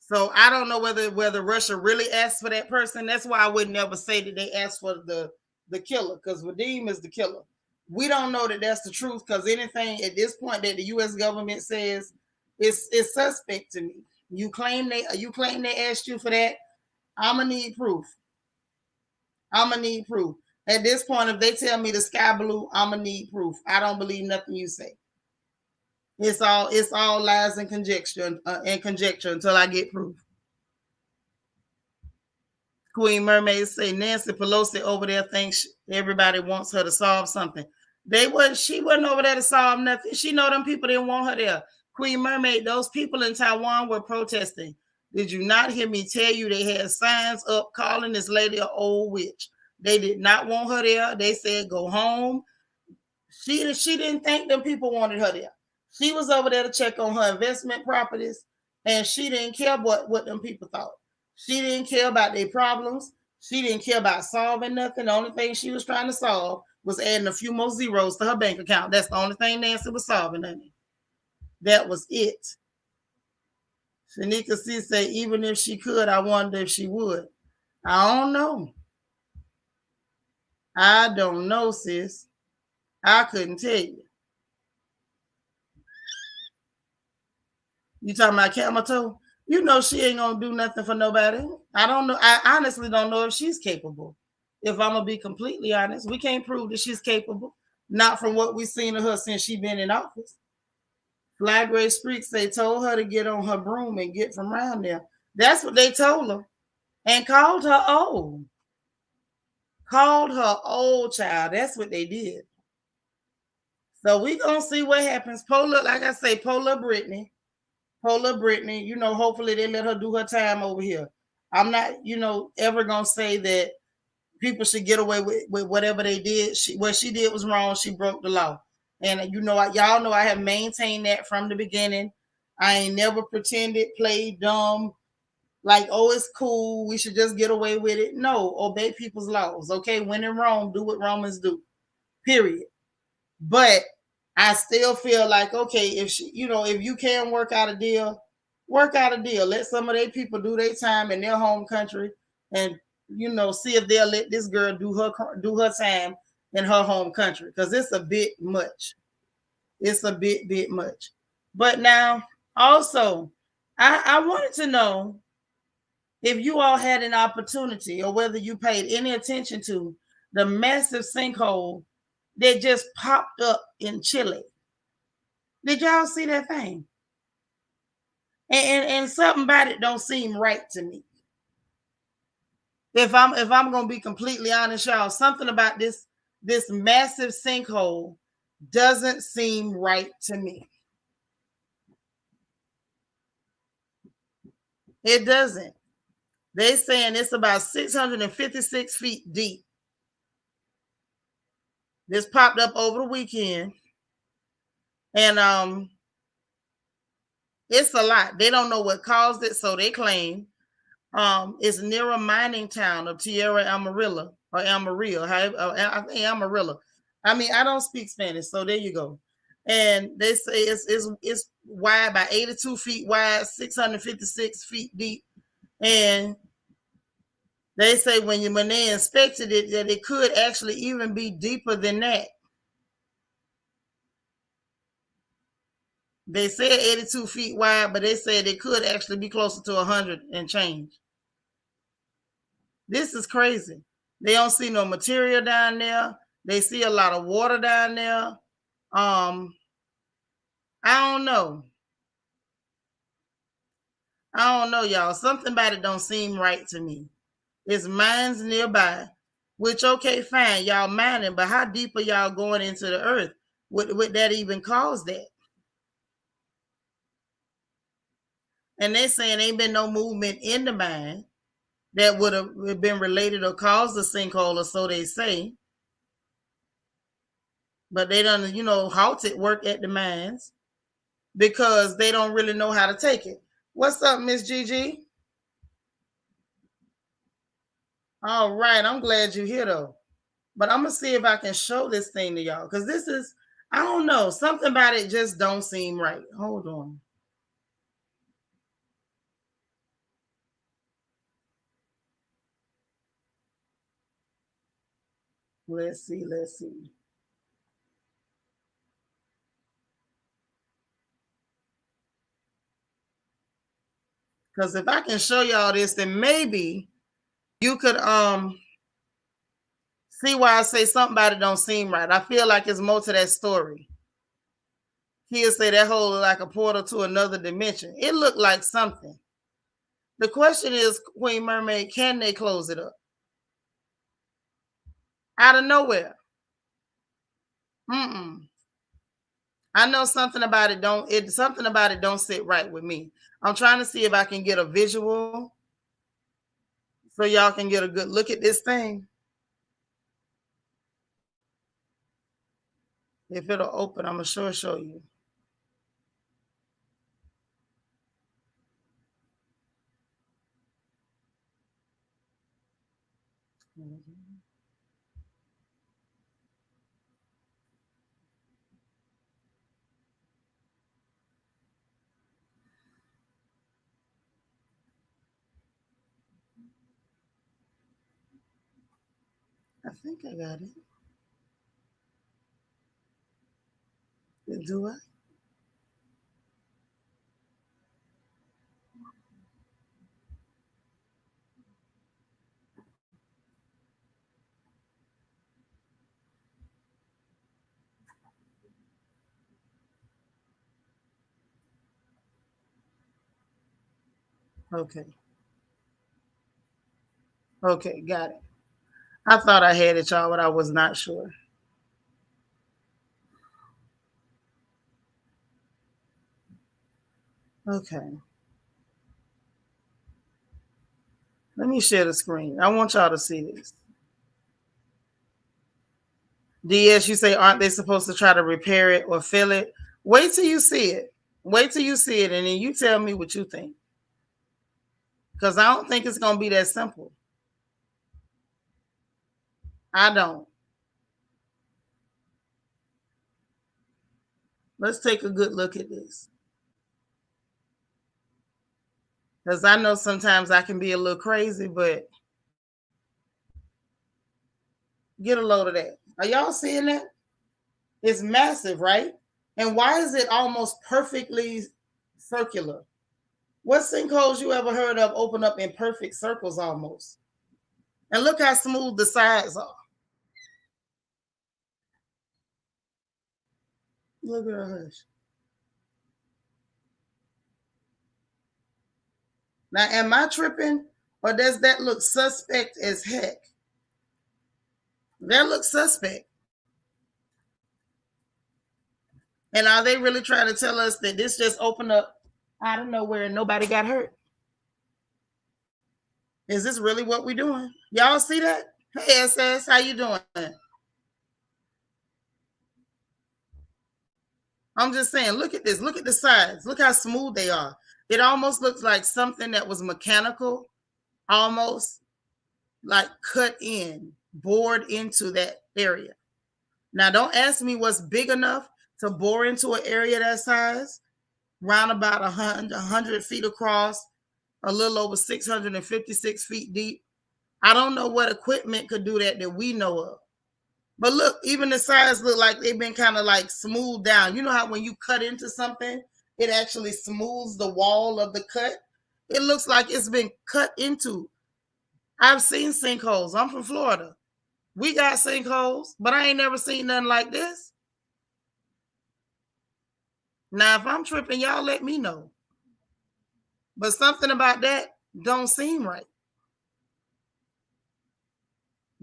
So I don't know whether Russia really asked for that person. That's why I would never say that they asked for the killer, because Vadim is the killer. We don't know that that's the truth, because anything at this point that the U.S. government says is suspect to me. You claim they asked you for that. I'ma need proof. At this point, if they tell me the sky blue, I'ma need proof. I don't believe nothing you say. It's all lies and conjecture until I get proof. Queen Mermaid say Nancy Pelosi over there thinks everybody wants her to solve something. She wasn't over there to solve nothing. She know them people didn't want her there. Queen Mermaid, those people in Taiwan were protesting. Did you not hear me tell you they had signs up calling this lady an old witch? They did not want her there. They said go home. She didn't think them people wanted her there. She was over there to check on her investment properties, and she didn't care what them people thought. She didn't care about their problems. She didn't care about solving nothing. The only thing she was trying to solve was adding a few more zeros to her bank account. That's the only thing Nancy was solving, honey. That was it. Shanika C said, even if she could, I wonder if she would. I don't know. I don't know, sis. I couldn't tell you. You talking about camel toe? You know she ain't gonna do nothing for nobody. I don't know. I honestly don't know if she's capable. If I'm gonna be completely honest, we can't prove that she's capable. Not from what we've seen of her since she's been in office. Fly Gray Streaks, they told her to get on her broom and get from around there. That's what they told her. And called her old. Called her old, child. That's what they did. So we gonna see what happens. Polar, like I say, Polar Brittany, hopefully they let her do her time over here. I'm not, ever gonna say that people should get away with whatever they did. What she did was wrong. She broke the law. And y'all know I have maintained that from the beginning. I ain't never pretended, played dumb, like, oh, it's cool, we should just get away with it. No, obey people's laws. Okay, when in Rome, do what Romans do. Period. But I still feel like, okay, if you can work out a deal, work out a deal. Let some of their people do their time in their home country, and see if they'll let this girl do her time in her home country, because it's a bit much. It's a bit much. But now, also, I wanted to know if you all had an opportunity, or whether you paid any attention to the massive sinkhole that just popped up in Chile. Did y'all see that thing? And something about it don't seem right to me. If I'm gonna be completely honest, y'all, something about this massive sinkhole doesn't seem right to me. It doesn't. They're saying it's about 656 feet deep. This popped up over the weekend. And it's a lot. They don't know what caused it, so they claim it's near a mining town of Tierra Amarilla or Amarillo. I think Amarillo. I mean, I don't speak Spanish, so there you go. And they say it's wide, by 82 feet wide, 656 feet deep, and they say when they inspected it, that it could actually even be deeper than that. They said 82 feet wide, but they said it could actually be closer to 100 and change. This is crazy. They don't see no material down there. They see a lot of water down there. I don't know. I don't know, y'all. Something about it don't seem right to me. It's mines nearby, which, okay, fine, y'all mining, but how deep are y'all going into the earth? Would that even cause that? And they're saying ain't been no movement in the mine that would have been related or caused the sinkhole, or so they say. But they done, halted work at the mines because they don't really know how to take it. What's up, Miss Gigi? All right, I'm glad you're here, though. But I'm going to see if I can show this thing to y'all, because this is, I don't know, something about it just don't seem right. Hold on. Let's see. Because if I can show y'all this, then maybe you could see why I say something about it don't seem right. I feel like it's more to that story. He'll say that hole like a portal to another dimension. It looked like something. The question is, Queen Mermaid, can they close it up? Out of nowhere. I know something about it don't sit right with me. I'm trying to see if I can get a visual so y'all can get a good look at this thing. If it'll open, I'm gonna show you. I think I got it. Do I? Okay. Okay, got it. I thought I had it, y'all, but I was not sure. Okay. Let me share the screen. I want y'all to see this. DS, you say, aren't they supposed to try to repair it or fill it? Wait till you see it. Wait till you see it, and then you tell me what you think. Because I don't think it's going to be that simple. I don't. Let's take a good look at this. Because I know sometimes I can be a little crazy, but get a load of that. Are y'all seeing that? It's massive, right? And why is it almost perfectly circular? What sinkholes you ever heard of open up in perfect circles almost? And look how smooth the sides are. Look at her hush. Now, am I tripping, or does that look suspect as heck? That looks suspect. And are they really trying to tell us that this just opened up out of nowhere and nobody got hurt? Is this really what we're doing? Y'all see that? Hey, SS, how you doing? I'm just saying, look at this. Look at the sides. Look how smooth they are. It almost looks like something that was mechanical, almost like cut in, bored into that area. Now, don't ask me what's big enough to bore into an area that size, round about 100 feet across, a little over 656 feet deep. I don't know what equipment could do that we know of. But look, even the sides look like they've been kind of like smoothed down. You know how when you cut into something, it actually smooths the wall of the cut? It looks like it's been cut into. I've seen sinkholes. I'm from Florida. We got sinkholes, but I ain't never seen nothing like this. Now, if I'm tripping, y'all let me know. But something about that don't seem right.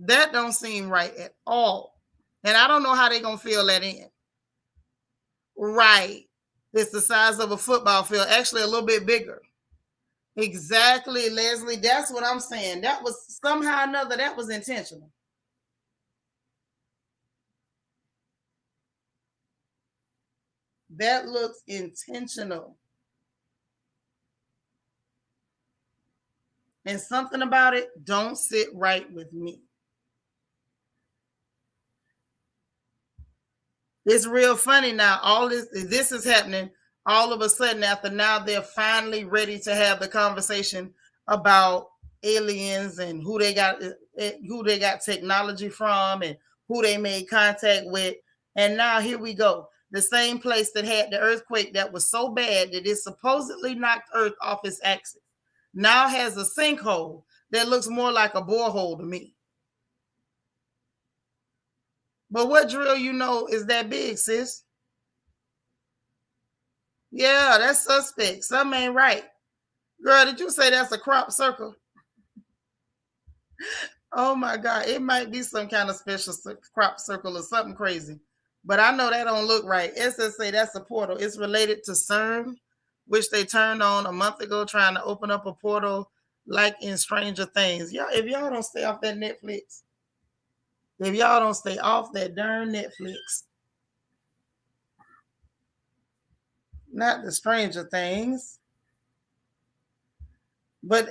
That don't seem right at all. And I don't know how they're going to fill that in. Right. It's the size of a football field, actually a little bit bigger. Exactly, Leslie. That's what I'm saying. That was somehow or another, that was intentional. That looks intentional. And something about it don't sit right with me. It's real funny now. All this is happening all of a sudden after now they're finally ready to have the conversation about aliens and who they got technology from and who they made contact with. And now here we go. The same place that had the earthquake that was so bad that it supposedly knocked Earth off its axis now has a sinkhole that looks more like a borehole to me. But what drill you know is that big, sis? Yeah, that's suspect. Something ain't right. Girl, did you say that's a crop circle? Oh my God. It might be some kind of special crop circle or something crazy. But I know that don't look right. SSA, that's a portal. It's related to CERN, which they turned on a month ago trying to open up a portal like in Stranger Things. Y'all, if y'all don't stay off that Netflix, if y'all don't stay off that darn Netflix, not the Stranger Things, but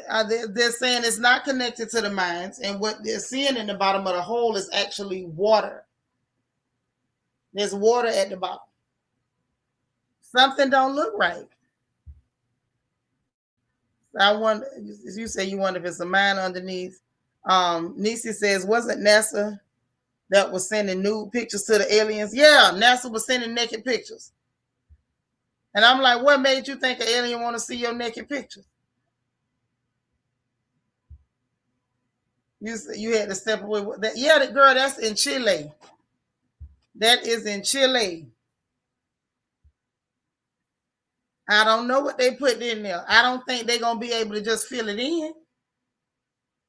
they're saying it's not connected to the mines. And what they're seeing in the bottom of the hole is actually water. There's water at the bottom. Something don't look right. I wonder, as you say, you wonder if it's a mine underneath. Nisi says, wasn't NASA that was sending nude pictures to the aliens? Yeah, NASA was sending naked pictures. And I'm like, what made you think an alien want to see your naked pictures? You had to step away with that. Yeah, girl, that's in Chile. That is in Chile. I don't know what they put in there. I don't think they're gonna be able to just fill it in.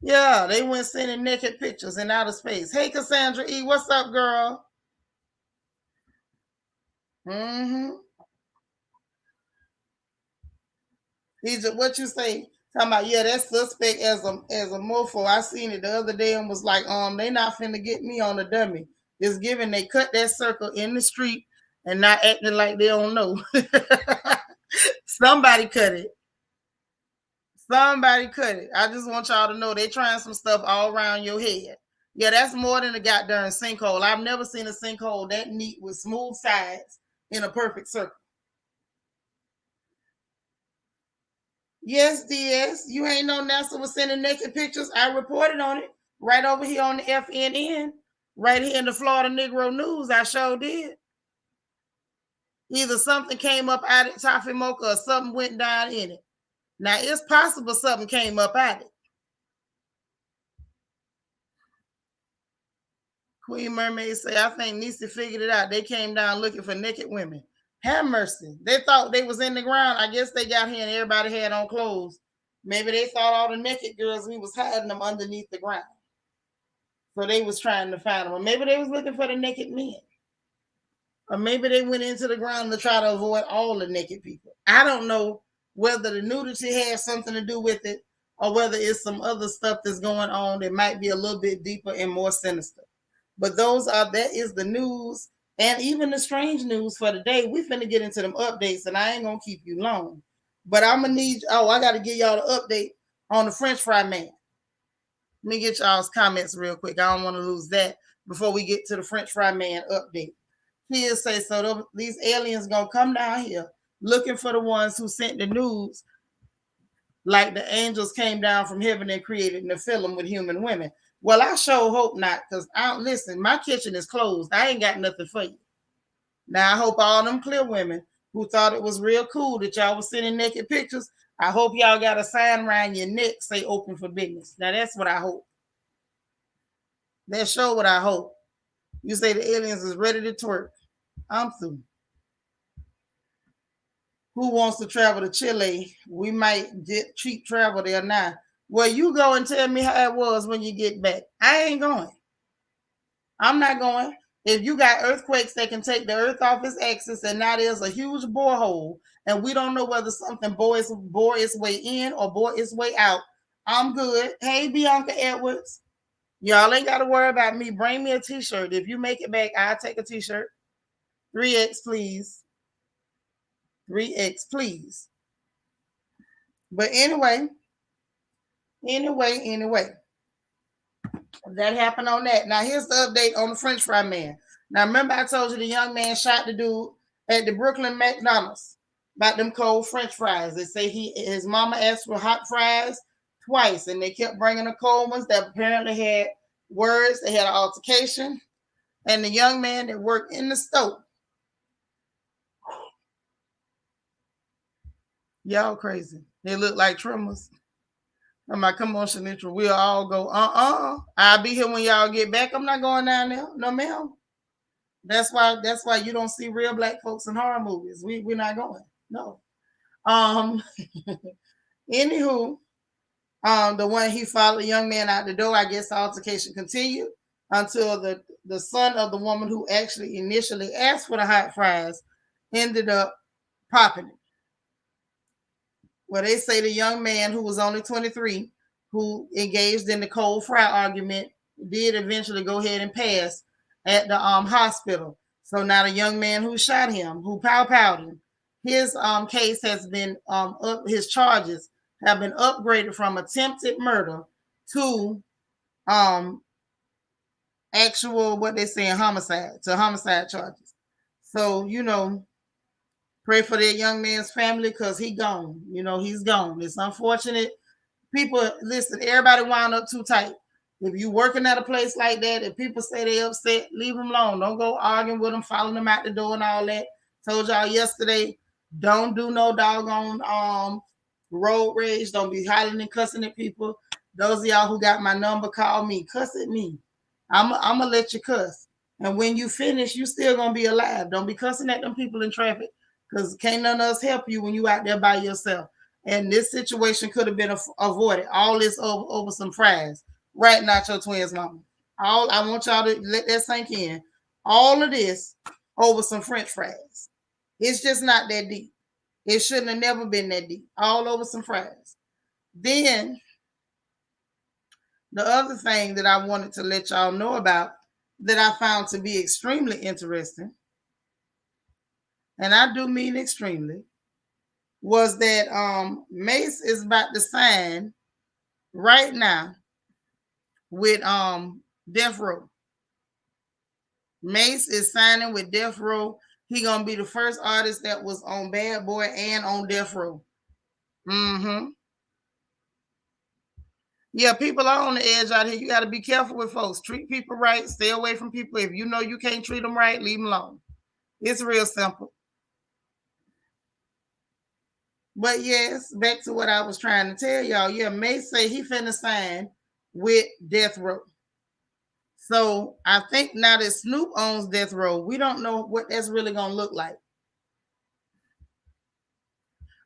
Yeah, they went sending naked pictures in outer space. Hey, Cassandra E, what's up, girl? Mm-hmm. Egypt, what you say? Talking about, yeah, that's suspect as a mofo. I seen it the other day and was like, they not finna get me on a dummy. It's given they cut that circle in the street and not acting like they don't know. Somebody cut it. Somebody cut it. I just want y'all to know they trying some stuff all around your head. Yeah, that's more than a goddamn sinkhole. I've never seen a sinkhole that neat with smooth sides in a perfect circle. Yes, DS. You ain't know NASA was sending naked pictures. I reported on it right over here on the FNN, right here in the Florida Negro News. I sure did. Either something came up out of Toffee Mocha or something went down in it. Now, it's possible something came up out of it. Queen Mermaid say, I think Nisi figured it out. They came down looking for naked women. Have mercy. They thought they was in the ground. I guess they got here and everybody had on clothes. Maybe they thought all the naked girls, we was hiding them underneath the ground. So they was trying to find them. Or maybe they was looking for the naked men. Or maybe they went into the ground to try to avoid all the naked people. I don't know whether the nudity has something to do with it or whether it's some other stuff that's going on that might be a little bit deeper and more sinister. But that is the news and even the strange news for the day. We finna get into them updates and I ain't gonna keep you long. But I'm gonna I gotta give y'all the update on the French fry man. Let me get y'all's comments real quick. I don't want to lose that before we get to the French fry man update. Kids say, so these aliens gonna come down here looking for the ones who sent the news, like the angels came down from heaven and created Nephilim with human women. Well, I sure hope not, because listen, my kitchen is closed. I ain't got nothing for you. Now I hope all them clear women who thought it was real cool that y'all was sending naked pictures, I hope y'all got a sign around your neck say open for business. Now that's what I hope. That's sure what I hope. You say the aliens is ready to twerk. I'm through. Who wants to travel to Chile? We might get cheap travel there now. Well, you go and tell me how it was when you get back. I ain't going. I'm not going. If you got earthquakes that can take the earth off its axis and now there's a huge borehole and we don't know whether something bore its way in or bore its way out, I'm good. Hey, Bianca Edwards. Y'all ain't got to worry about me. Bring me a t-shirt. If you make it back, I'll take a t-shirt. 3X, please. 3X, please. But anyway, that happened on that. Now, here's the update on the French fry man. Now, remember I told you the young man shot the dude at the Brooklyn McDonald's about them cold French fries. They say his mama asked for hot fries twice, and they kept bringing the cold ones that apparently had words. They had an altercation. And the young man that worked in the store, y'all crazy. They look like trimmers. I'm like, come on, Shanitra, we'll all go, I'll be here when y'all get back. I'm not going down there. No, ma'am. That's why you don't see real black folks in horror movies. We're not going. No. Anywho, the one he followed the young man out the door. I guess the altercation continued until the son of the woman who actually initially asked for the hot fries ended up popping it. Well, they say the young man who was only 23, who engaged in the cold fry argument, did eventually go ahead and pass at the hospital. So now the young man who shot him, who powed him, his case has been his charges have been upgraded from attempted murder to actual what they say homicide to homicide charges. So pray for that young man's family because he gone. He's gone. It's unfortunate. People, listen, everybody wound up too tight. If you working at a place like that, if people say they upset, leave them alone. Don't go arguing with them, following them out the door and all that. Told y'all yesterday, don't do no doggone road rage. Don't be hollering and cussing at people. Those of y'all who got my number, call me. Cuss at me. I'm gonna let you cuss. And when you finish, you still gonna be alive. Don't be cussing at them people in traffic because can't none of us help you when you out there by yourself. And this situation could have been avoided. All this over some fries. Right, Nacho Twins mama. I want y'all to let that sink in. All of this over some French fries. It's just not that deep. It shouldn't have never been that deep. All over some fries. Then the other thing that I wanted to let y'all know about that I found to be extremely interesting, and I do mean extremely, was that Mace is about to sign right now with Death Row. Mace is signing with Death Row. He gonna be the first artist that was on Bad Boy and on Death Row. Yeah, people are on the edge out here. You got to be careful with folks. Treat people right. Stay away from people. If you know you can't treat them right, leave them alone. It's real simple. But yes, back to what I was trying to tell y'all. Yeah, Mace say he finna sign with Death Row. So I think now that Snoop owns Death Row, we don't know what that's really gonna look like.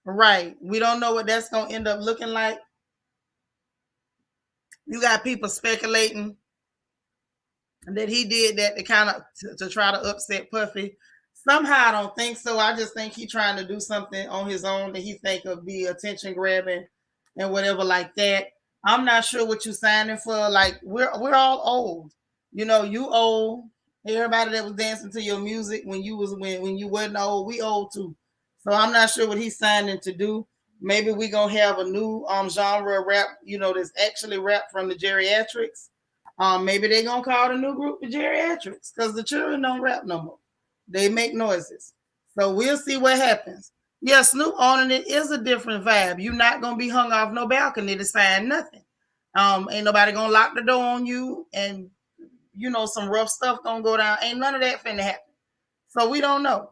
Right. We don't know what that's gonna end up looking like. You got people speculating that he did that to kind of to try to upset Puffy. Somehow I don't think so. I just think he's trying to do something on his own that he think of be attention grabbing and whatever like that. I'm not sure what you're signing for. Like we're all old. You old. Everybody that was dancing to your music when you wasn't old, we old too. So I'm not sure what he's signing to do. Maybe we gonna have a new genre of rap, that's actually rap from the geriatrics. Maybe they're gonna call the new group the geriatrics because the children don't rap no more. They make noises. So we'll see what happens. Yeah, Snoop owning it is a different vibe. You're not gonna be hung off no balcony to sign nothing. Ain't nobody gonna lock the door on you, and some rough stuff gonna go down. Ain't none of that finna happen. So we don't know.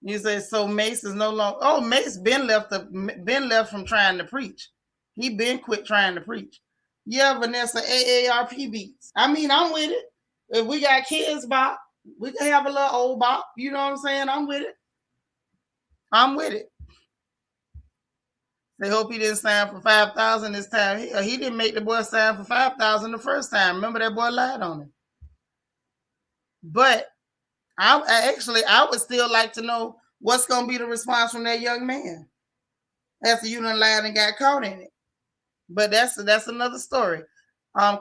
You say so Mace is no longer. Oh, Mace been left from trying to preach. He been quit trying to preach. Yeah, Vanessa, AARP beats. I mean, I'm with it. If we got kids bop, we can have a little old bop. You know what I'm saying? I'm with it. I'm with it. They hope he didn't sign for 5,000 this time. He didn't make the boy sign for 5,000 the first time. Remember that boy lied on him. But I would still like to know what's gonna be the response from that young man after you done lied and got caught in it. But that's another story.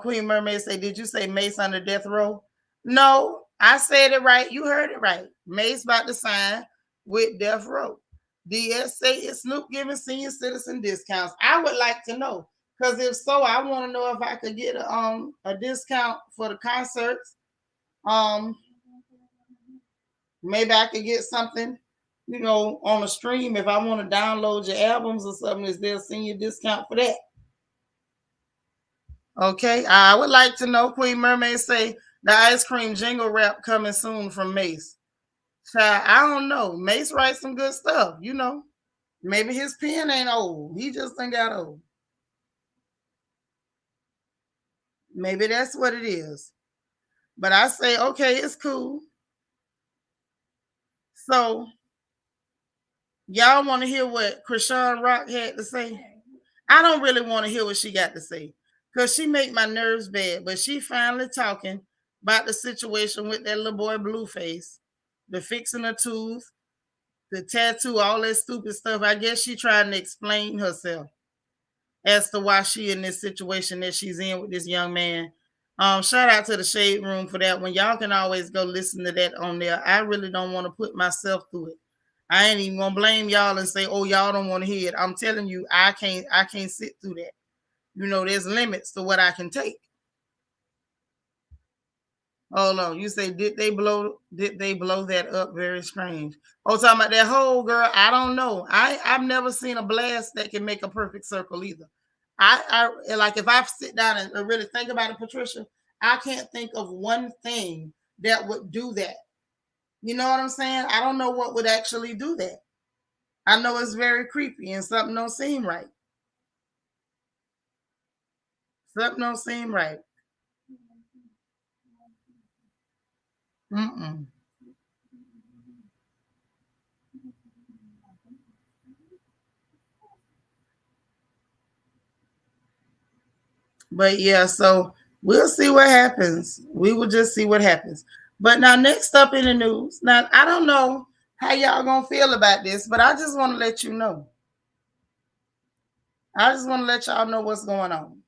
Queen Mermaid say, did you say Mace under death row? No, I said it right. You heard it right. Mace about to sign with Death Row. DS say is Snoop giving senior citizen discounts. I would like to know, because if so, I want to know if I could get a discount for the concerts. Maybe I could get something, on a stream if I want to download your albums or something. Is there a senior discount for that? Okay, I would like to know. Queen Mermaid say the ice cream jingle rap coming soon from Mace. Child, I don't know. Mace writes some good stuff, Maybe his pen ain't old. He just ain't got old. Maybe that's what it is. But I say, okay, it's cool. So Y'all want to hear what Krishan Rock had to say? I don't really want to hear what she got to say because she make my nerves bad. But she finally talking about the situation with that little boy Blueface, the fixing her tooth, the tattoo, all that stupid stuff. I guess she trying to explain herself as to why she in this situation that she's in with this young man. Shout out to the Shade Room for that one. Y'all can always go listen to that on there. I really don't want to put myself through it. I ain't even gonna blame y'all and say, oh, y'all don't want to hear it. I'm telling you, I can't sit through that. You know, there's limits to what I can take. Hold on. You say did they blow that up? Very strange. Oh, talking about that whole girl. I don't know. I've never seen a blast that can make a perfect circle either. I like if I sit down and really think about it, Patricia, I can't think of one thing that would do that. You know what I'm saying? I don't know what would actually do that. I know it's very creepy and something don't seem right. Something don't seem right. Mm-mm. But yeah, so we'll see what happens. We will just see what happens. But now, next up in the news, now I don't know how y'all gonna feel about this, but I just want to let you know. I just want to let y'all know what's going on.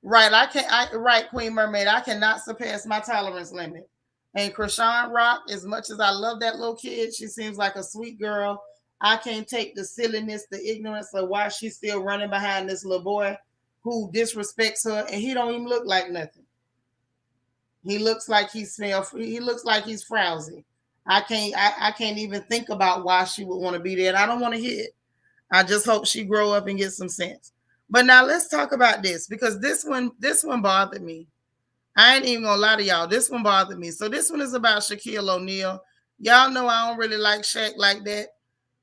Right, I can't. Right, Queen Mermaid, I cannot surpass my tolerance limit. And Krishan Rock, as much as I love that little kid, she seems like a sweet girl. I can't take the silliness, the ignorance of why she's still running behind this little boy who disrespects her, and he don't even look like nothing. He looks like he's smell. He looks like he's frowsy. I can't even think about why she would want to be there. And I don't want to hear it. I just hope she grow up and get some sense. But now let's talk about this because this one bothered me. I ain't even gonna lie to y'all. This one bothered me. So this one is about Shaquille O'Neal. Y'all know I don't really like Shaq like that.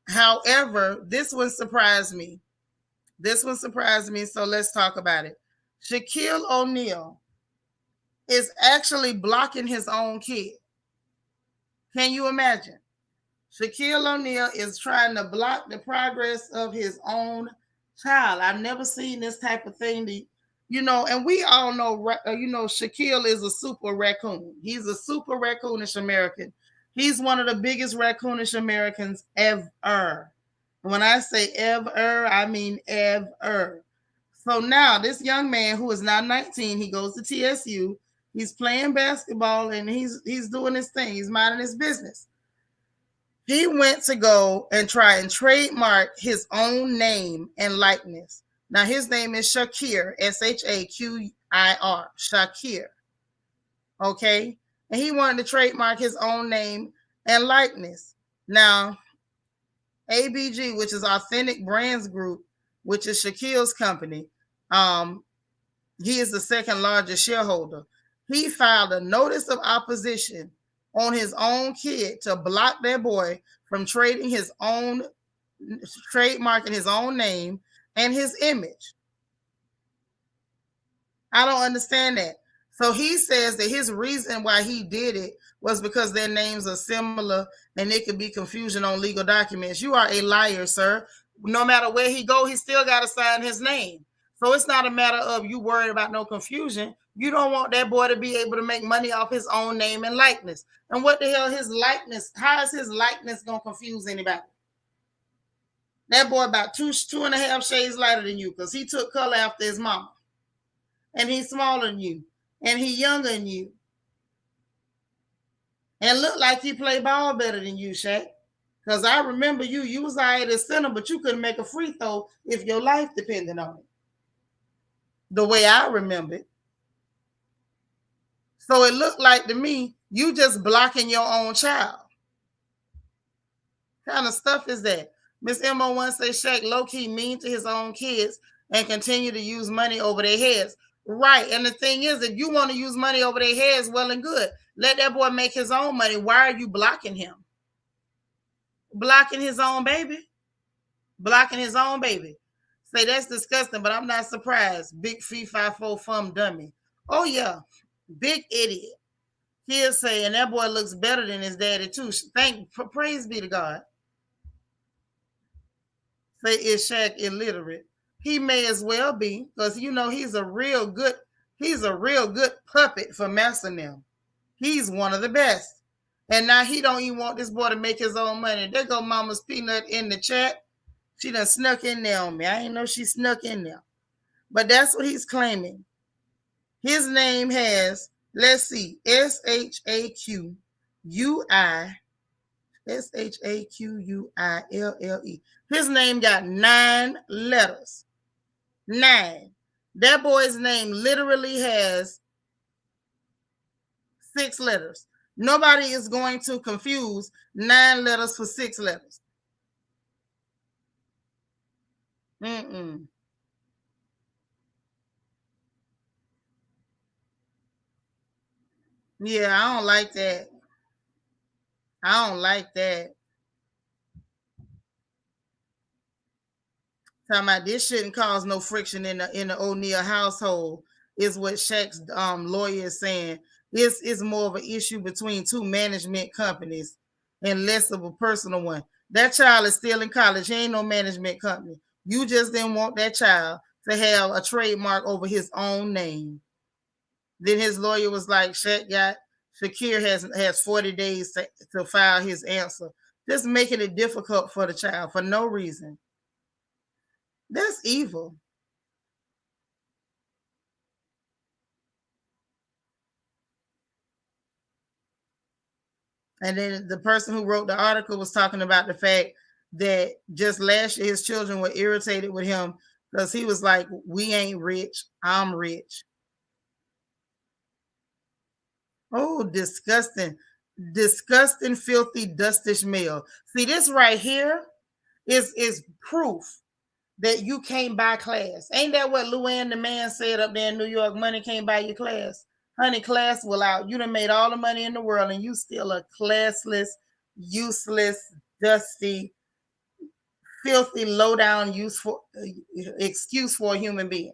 However, this one surprised me. This one surprised me. So let's talk about it. Shaquille O'Neal is actually blocking his own kid. Can you imagine? Shaquille O'Neal is trying to block the progress of his own child. I've never seen this type of thing. And we all know, Shaquille is a super raccoon. He's a super raccoonish American. He's one of the biggest raccoonish Americans ever. When I say ever, I mean ever. So now this young man who is now 19, he goes to TSU. He's playing basketball and he's doing his thing. He's minding his business. He went to go and try and trademark his own name and likeness. Now his name is Shakir, Shaqir, Shakir. Okay, and he wanted to trademark his own name and likeness. Now ABG, which is Authentic Brands Group, which is Shaquille's company, he is the second largest shareholder. He filed a notice of opposition on his own kid to block that boy from trading his own, trademarking his own name and his image. I don't understand that. So he says that his reason why he did it was because their names are similar and there could be confusion on legal documents. You are a liar, sir. No matter where he go, he still got to sign his name. So it's not a matter of you worried about no confusion. You don't want that boy to be able to make money off his own name and likeness. And what the hell, his likeness? How is his likeness gonna confuse anybody? That boy about two and a half shades lighter than you because he took color after his mama, and he's smaller than you, and he younger than you, and look like he play ball better than you, Shaq. Because I remember you was all right at center, but you couldn't make a free throw if your life depended on it. The way I remember it. So it looked like to me, you just blocking your own child. What kind of stuff is that? Miss MO1 say Shaq low-key mean to his own kids and continue to use money over their heads. Right. And the thing is, if you want to use money over their heads, well and good. Let that boy make his own money. Why are you blocking him? Blocking his own baby? Blocking his own baby. Say that's disgusting, but I'm not surprised. Big fee 5-4 fum dummy. Oh yeah. Big idiot. He'll say, and that boy looks better than his daddy too. Praise be to God. Say, is Shaq illiterate? He may as well be, because he's a real good puppet for Master now. He's one of the best. And now he don't even want this boy to make his own money. There go Mama's Peanut in the chat. She done snuck in there on me. I ain't know she snuck in there. But that's what he's claiming. His name has, let's see, Shaquille. His name got 9 letters. 9. That boy's name literally has 6 letters. Nobody is going to confuse 9 letters for 6 letters. Mm-mm. Yeah, I don't like that. I don't like that. Talking about this shouldn't cause no friction in the O'Neal household is what Shaq's lawyer is saying. This is more of an issue between 2 management companies and less of a personal one. That child is still in college. He ain't no management company. You just didn't want that child to have a trademark over his own name. Then his lawyer was like, Shakir has 40 days to file his answer. Just making it difficult for the child for no reason. That's evil. And then the person who wrote the article was talking about the fact that just last year his children were irritated with him because he was like, we ain't rich, I'm rich. Oh, disgusting. Disgusting, filthy, dustish male. See, this right here is proof that you can't buy class. Ain't that what Luann the man said up there in New York? Money can't buy your class. Honey, class will out. You done made all the money in the world and you still a classless, useless, dusty, filthy, low down excuse for a human being.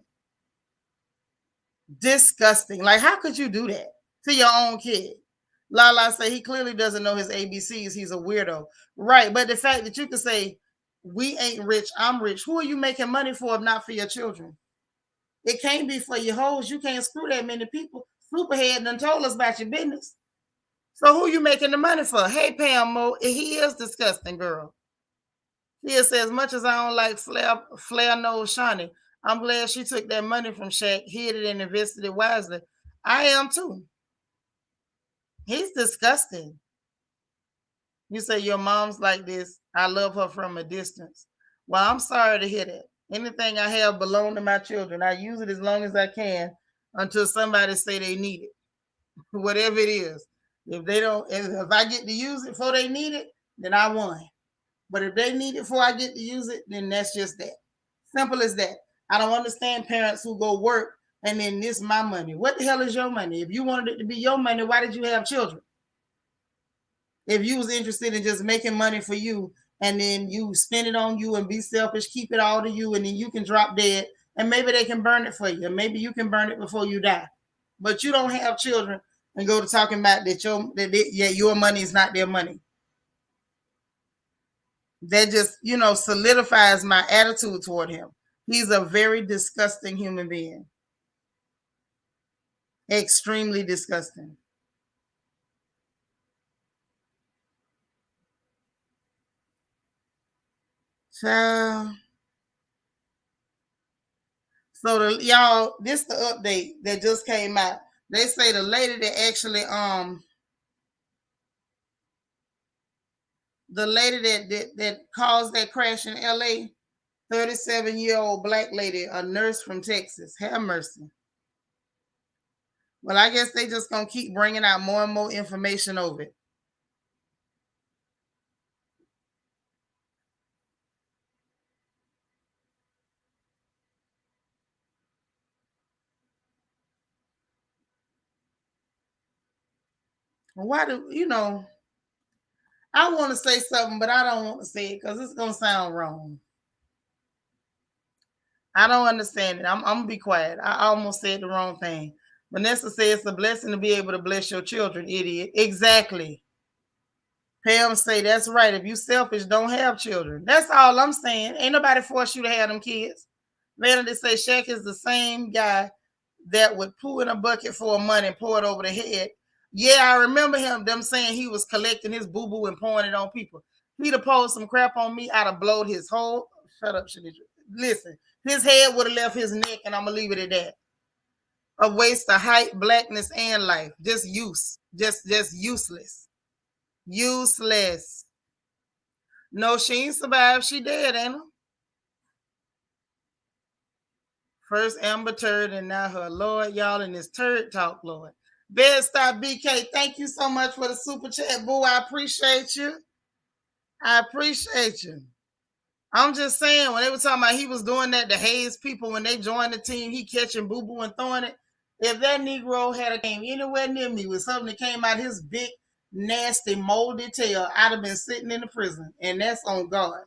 Disgusting. Like, how could you do that to your own kid? Lala say he clearly doesn't know his ABCs. He's a weirdo. Right. But the fact that you can say, we ain't rich, I'm rich. Who are you making money for if not for your children? It can't be for your hoes. You can't screw that many people. Superhead done told us about your business. So who you making the money for? Hey, Pam Mo, he is disgusting, girl. He says, as much as I don't like Flair knows Shawnee, I'm glad she took that money from Shaq, hid it, and invested it wisely. I am too. He's disgusting. You say your mom's like this. I love her from a distance. Well, I'm sorry to hear that. Anything I have belong to my children. I use it as long as I can until somebody say they need it. Whatever it is. If they don't, if I get to use it before they need it, then I won. But if they need it before I get to use it, then that's just that. Simple as that. I don't understand parents who go work and then this my money. What the hell is your money? If you wanted it to be your money, why did you have children? If you was interested in just making money for you and then you spend it on you and be selfish, keep it all to you, and then you can drop dead and maybe they can burn it for you. And maybe you can burn it before you die. But you don't have children and go to talking about that your money is not their money. That just, solidifies my attitude toward him. He's a very disgusting human being. Extremely disgusting. Child. So y'all, this the update that just came out. They say the lady that actually the lady that caused that crash in LA, 37-year-old black lady, a nurse from Texas. Have mercy. Well, I guess they just gonna keep bringing out more and more information over it. Why do I want to say something, but I don't want to say it because it's gonna sound wrong. I don't understand it. I'm gonna be quiet. I almost said the wrong thing. Vanessa says it's a blessing to be able to bless your children, idiot. Exactly. Pam say that's right. If you selfish, don't have children. That's all I'm saying. Ain't nobody force you to have them kids. Vanity say Shaq is the same guy that would poo in a bucket for money and pour it over the head. Yeah, I remember them saying he was collecting his boo-boo and pouring it on people. He'd have pulled some crap on me, I'd have blowed his whole shut up, Shanice. Listen, his head would have left his neck, and I'm gonna leave it at that. A waste of height, blackness, and life. Just useless. Useless. No, she ain't survived. She dead, ain't her? First Amber Turd and now her. Lord, y'all in this turd talk, Lord. Bedstop BK, thank you so much for the super chat, boo. I appreciate you. I appreciate you. I'm just saying, when they were talking about he was doing that to haze people when they joined the team, he catching boo-boo and throwing it. If that Negro had came anywhere near me with something that came out his big, nasty, moldy tail, I'd have been sitting in the prison. And that's on God.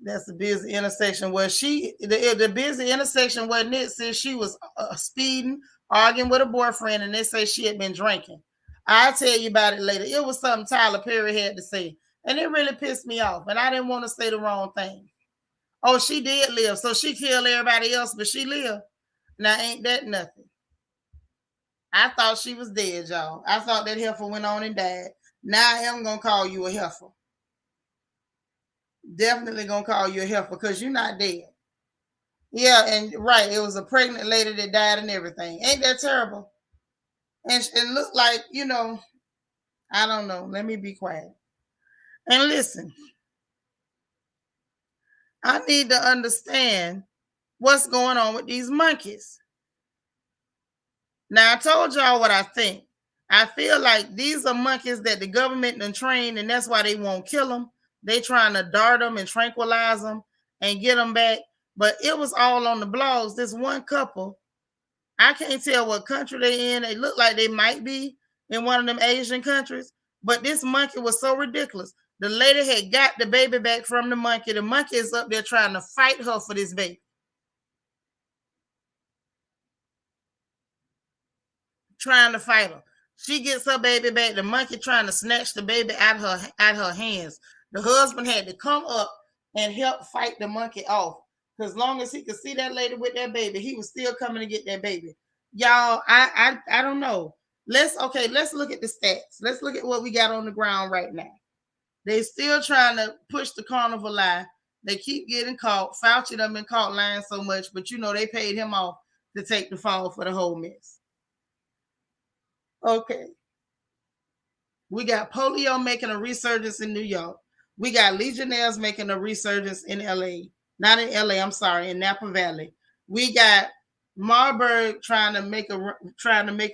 That's the busy intersection where the busy intersection where Nick said she was speeding, arguing with a boyfriend, and they say she had been drinking. I'll tell you about it later. It was something Tyler Perry had to say, and it really pissed me off, and I didn't want to say the wrong thing. Oh, she did live, so she killed everybody else, but she lived. Now, ain't that nothing? I thought she was dead, y'all. I thought that heifer went on and died. Now I am going to call you a heifer. Definitely going to call you a heifer because you're not dead. Yeah, and right, it was a pregnant lady that died and everything. Ain't that terrible? And it looked like, I don't know. Let me be quiet. And listen, I need to understand what's going on with these monkeys. Now, I told y'all what I think. I feel like these are monkeys that the government done trained, and that's why they won't kill them. They trying to dart them and tranquilize them and get them back. But it was all on the blogs. This one couple, I can't tell what country they in. They look like they might be in one of them Asian countries. But this monkey was so ridiculous. The lady had got the baby back from the monkey. The monkey is up there trying to fight her for this baby. Trying to fight her. She gets her baby back. The monkey trying to snatch the baby out her hands. The husband had to come up and help fight the monkey off. Because as long as he could see that lady with that baby, he was still coming to get that baby. Y'all, I don't know. Let's look at the stats. Let's look at what we got on the ground right now. They still trying to push the carnival lie. They keep getting caught. Fauci done been caught lying so much, but they paid him off to take the fall for the whole mess. Okay. We got polio making a resurgence in New York. We got Legionnaires making a resurgence in LA. Not in LA, I'm sorry, in Napa Valley. We got Marburg trying to make a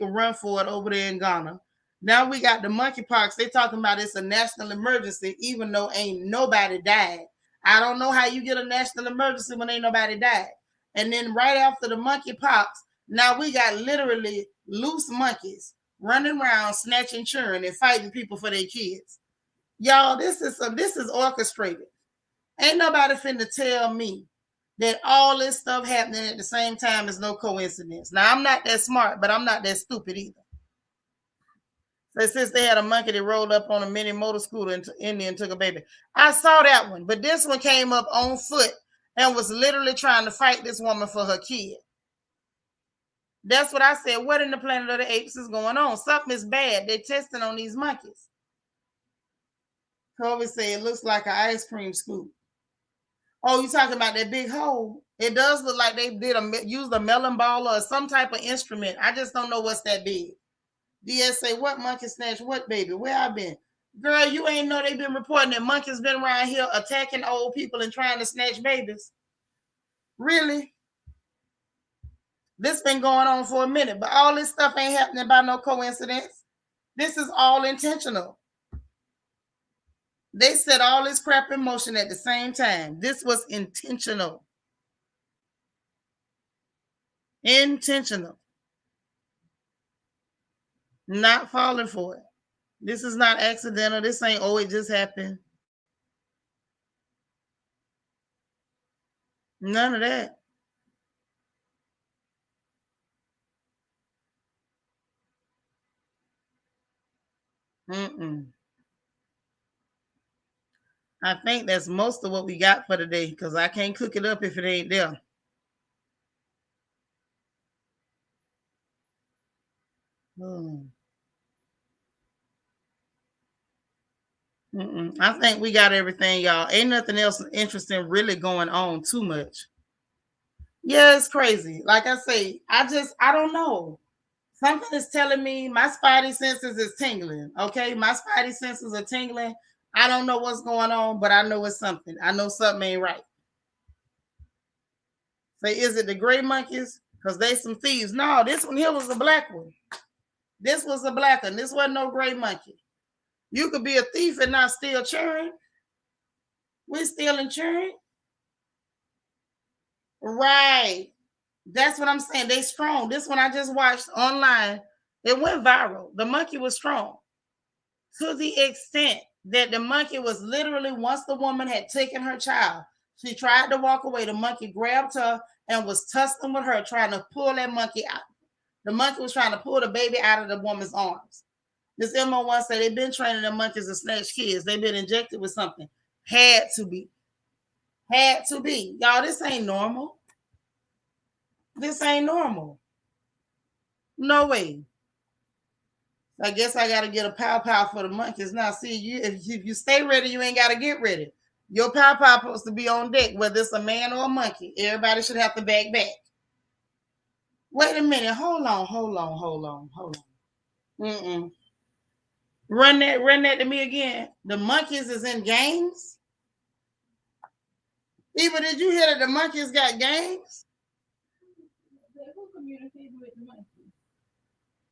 run for it over there in Ghana. Now we got the monkeypox. They talking about it's a national emergency, even though ain't nobody died. I don't know how you get a national emergency when ain't nobody died. And then right after the monkeypox, now we got literally loose monkeys running around snatching children and fighting people for their kids. Y'all, this is orchestrated. Ain't nobody finna tell me that all this stuff happening at the same time is no coincidence. Now, I'm not that smart, but I'm not that stupid either. So since they had a monkey that rolled up on a mini motor scooter into India and took a baby. I saw that one, but this one came up on foot and was literally trying to fight this woman for her kid. That's what I said. What in the Planet of the Apes is going on? Something is bad. They're testing on these monkeys. Kobe said it looks like an ice cream scoop. Oh, you talking about that big hole? It does look like they used a melon ball or some type of instrument. I just don't know what's that big. DS say, what monkey snatched what baby? Where I been? Girl, you ain't know they been reporting that monkeys been around here attacking old people and trying to snatch babies. Really? This been going on for a minute, but all this stuff ain't happening by no coincidence. This is all intentional. They set all this crap in motion at the same time. This was intentional. Intentional. Not falling for it. This is not accidental. This ain't, oh, it just happened. None of that. Mm-mm. I think that's most of what we got for today because I can't cook it up if it ain't there. I think we got everything, y'all. Ain't nothing else interesting really going on too much. Yeah, it's crazy. Like I say, I don't know. Something is telling me my spidey senses is tingling. Okay, my spidey senses are tingling. I don't know what's going on, but I know it's something. I know something ain't right. Say, is it the gray monkeys? Because they some thieves. No, this one here was a black one. This was a black one. This wasn't no gray monkey. You could be a thief and not steal churn. We stealing churn. Right. That's what I'm saying. They strong. This one I just watched online. It went viral. The monkey was strong to the extent that the monkey was literally, once the woman had taken her child, she tried to walk away. The monkey grabbed her and was tussling with her, trying to pull that monkey out. The monkey was trying to pull the baby out of the woman's arms. This MO1 said they've been training the monkeys to snatch kids. They've been injected with something. Had to be. Had to be. Y'all, this ain't normal. This ain't normal. No way. I guess I got to get a pow for the monkeys. Now, see, if you stay ready, you ain't got to get ready. Your pow supposed to be on deck, whether it's a man or a monkey. Everybody should have to back. Wait a minute. Hold on. Run that to me again. The monkeys is in games? Eva, did you hear that the monkeys got games?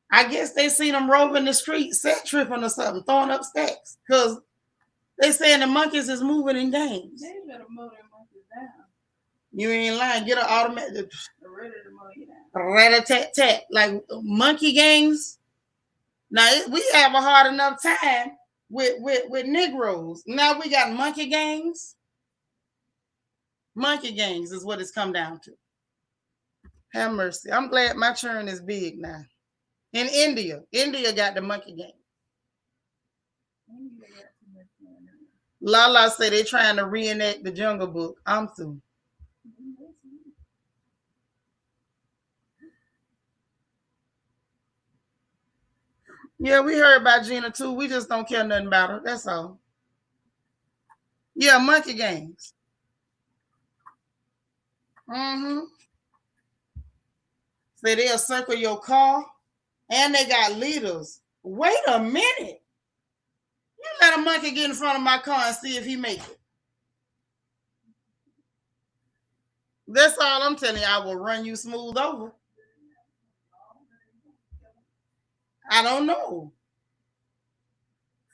I guess they seen them roving the street, set tripping or something, throwing up stacks. Because they saying the monkeys is moving in games. They better mow their monkeys down. You ain't lying. Get an automatic. Rat-a-tat-tat. Like monkey gangs. Now, we have a hard enough time with Negroes. Now we got monkey gangs. Monkey gangs is what it's come down to. Have mercy. I'm glad my churn is big now. In India got the monkey gang. Lala said they trying to reenact the Jungle Book. I'm through. Yeah, we heard about Gina too. We just don't care nothing about her. That's all. Yeah, monkey gangs. Say they'll circle your car, and they got leaders. Wait a minute. You let a monkey get in front of my car and see if he make it. That's all I'm telling you. I will run you smooth over. I don't know.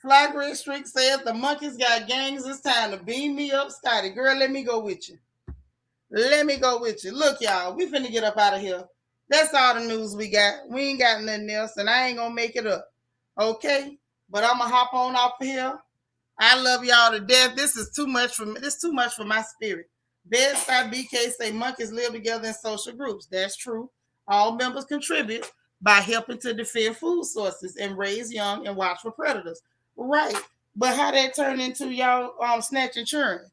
Fly Gray Streak says the monkeys got gangs. It's time to beam me up, Scotty. Girl, let me go with you. Look, y'all, we finna get up out of here. That's all the news we got. We ain't got nothing else, and I ain't gonna make it up. Okay? But I'm gonna hop on off of here. I love y'all to death. This is too much for me. This is too much for my spirit. Bedside BK say monkeys live together in social groups. That's true. All members contribute by helping to defend food sources and raise young and watch for predators. Right. But how that turn into y'all snatching children?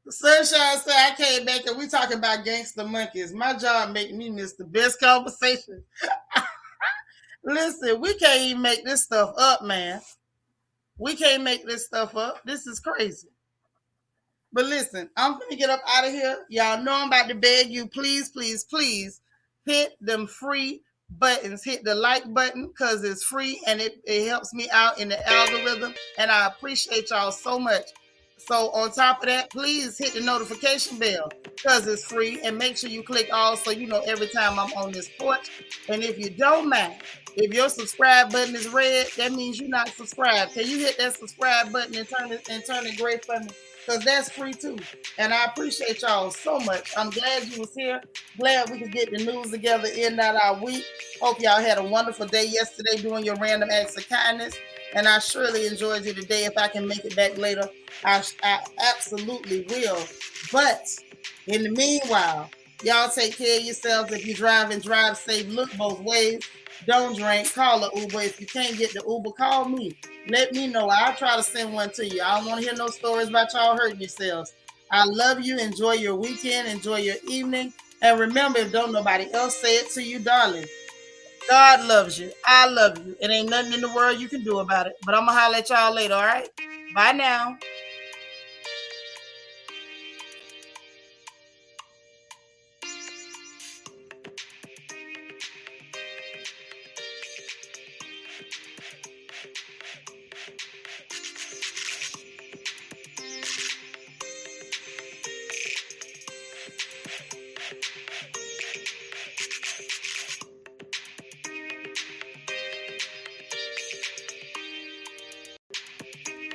Sunshine said I came back and we talking about gangster monkeys. My job making me miss the best conversation. Listen, we can't even make this stuff up, man. We can't make this stuff up. This is crazy. But listen, I'm gonna get up out of here. Y'all know I'm about to beg you, please, please, please hit them free buttons. Hit the like button because it's free and it helps me out in the algorithm. And I appreciate y'all so much. So on top of that, please hit the notification bell because it's free. And make sure you click all so you know every time I'm on this porch. And if you don't mind, if your subscribe button is red, that means you're not subscribed. Can you hit that subscribe button and turn it gray for me? Because that's free too. And I appreciate y'all so much. I'm glad you was here. Glad we could get the news together in that our week. Hope y'all had a wonderful day yesterday doing your random acts of kindness. And I surely enjoyed you today. If I can make it back later, I absolutely will. But in the meanwhile, Y'all take care of yourselves. If you're driving, drive safe. Look both ways. Don't drink. Call an Uber. If you can't get the Uber, call me. Let me know. I'll try to send one to you. I don't want to hear no stories about y'all hurting yourselves. I love you. Enjoy your weekend. Enjoy your evening. And remember, if don't nobody else say it to you, darling, God loves you. I love you. It ain't nothing in the world you can do about it. But I'm going to holler at y'all later, all right? Bye now.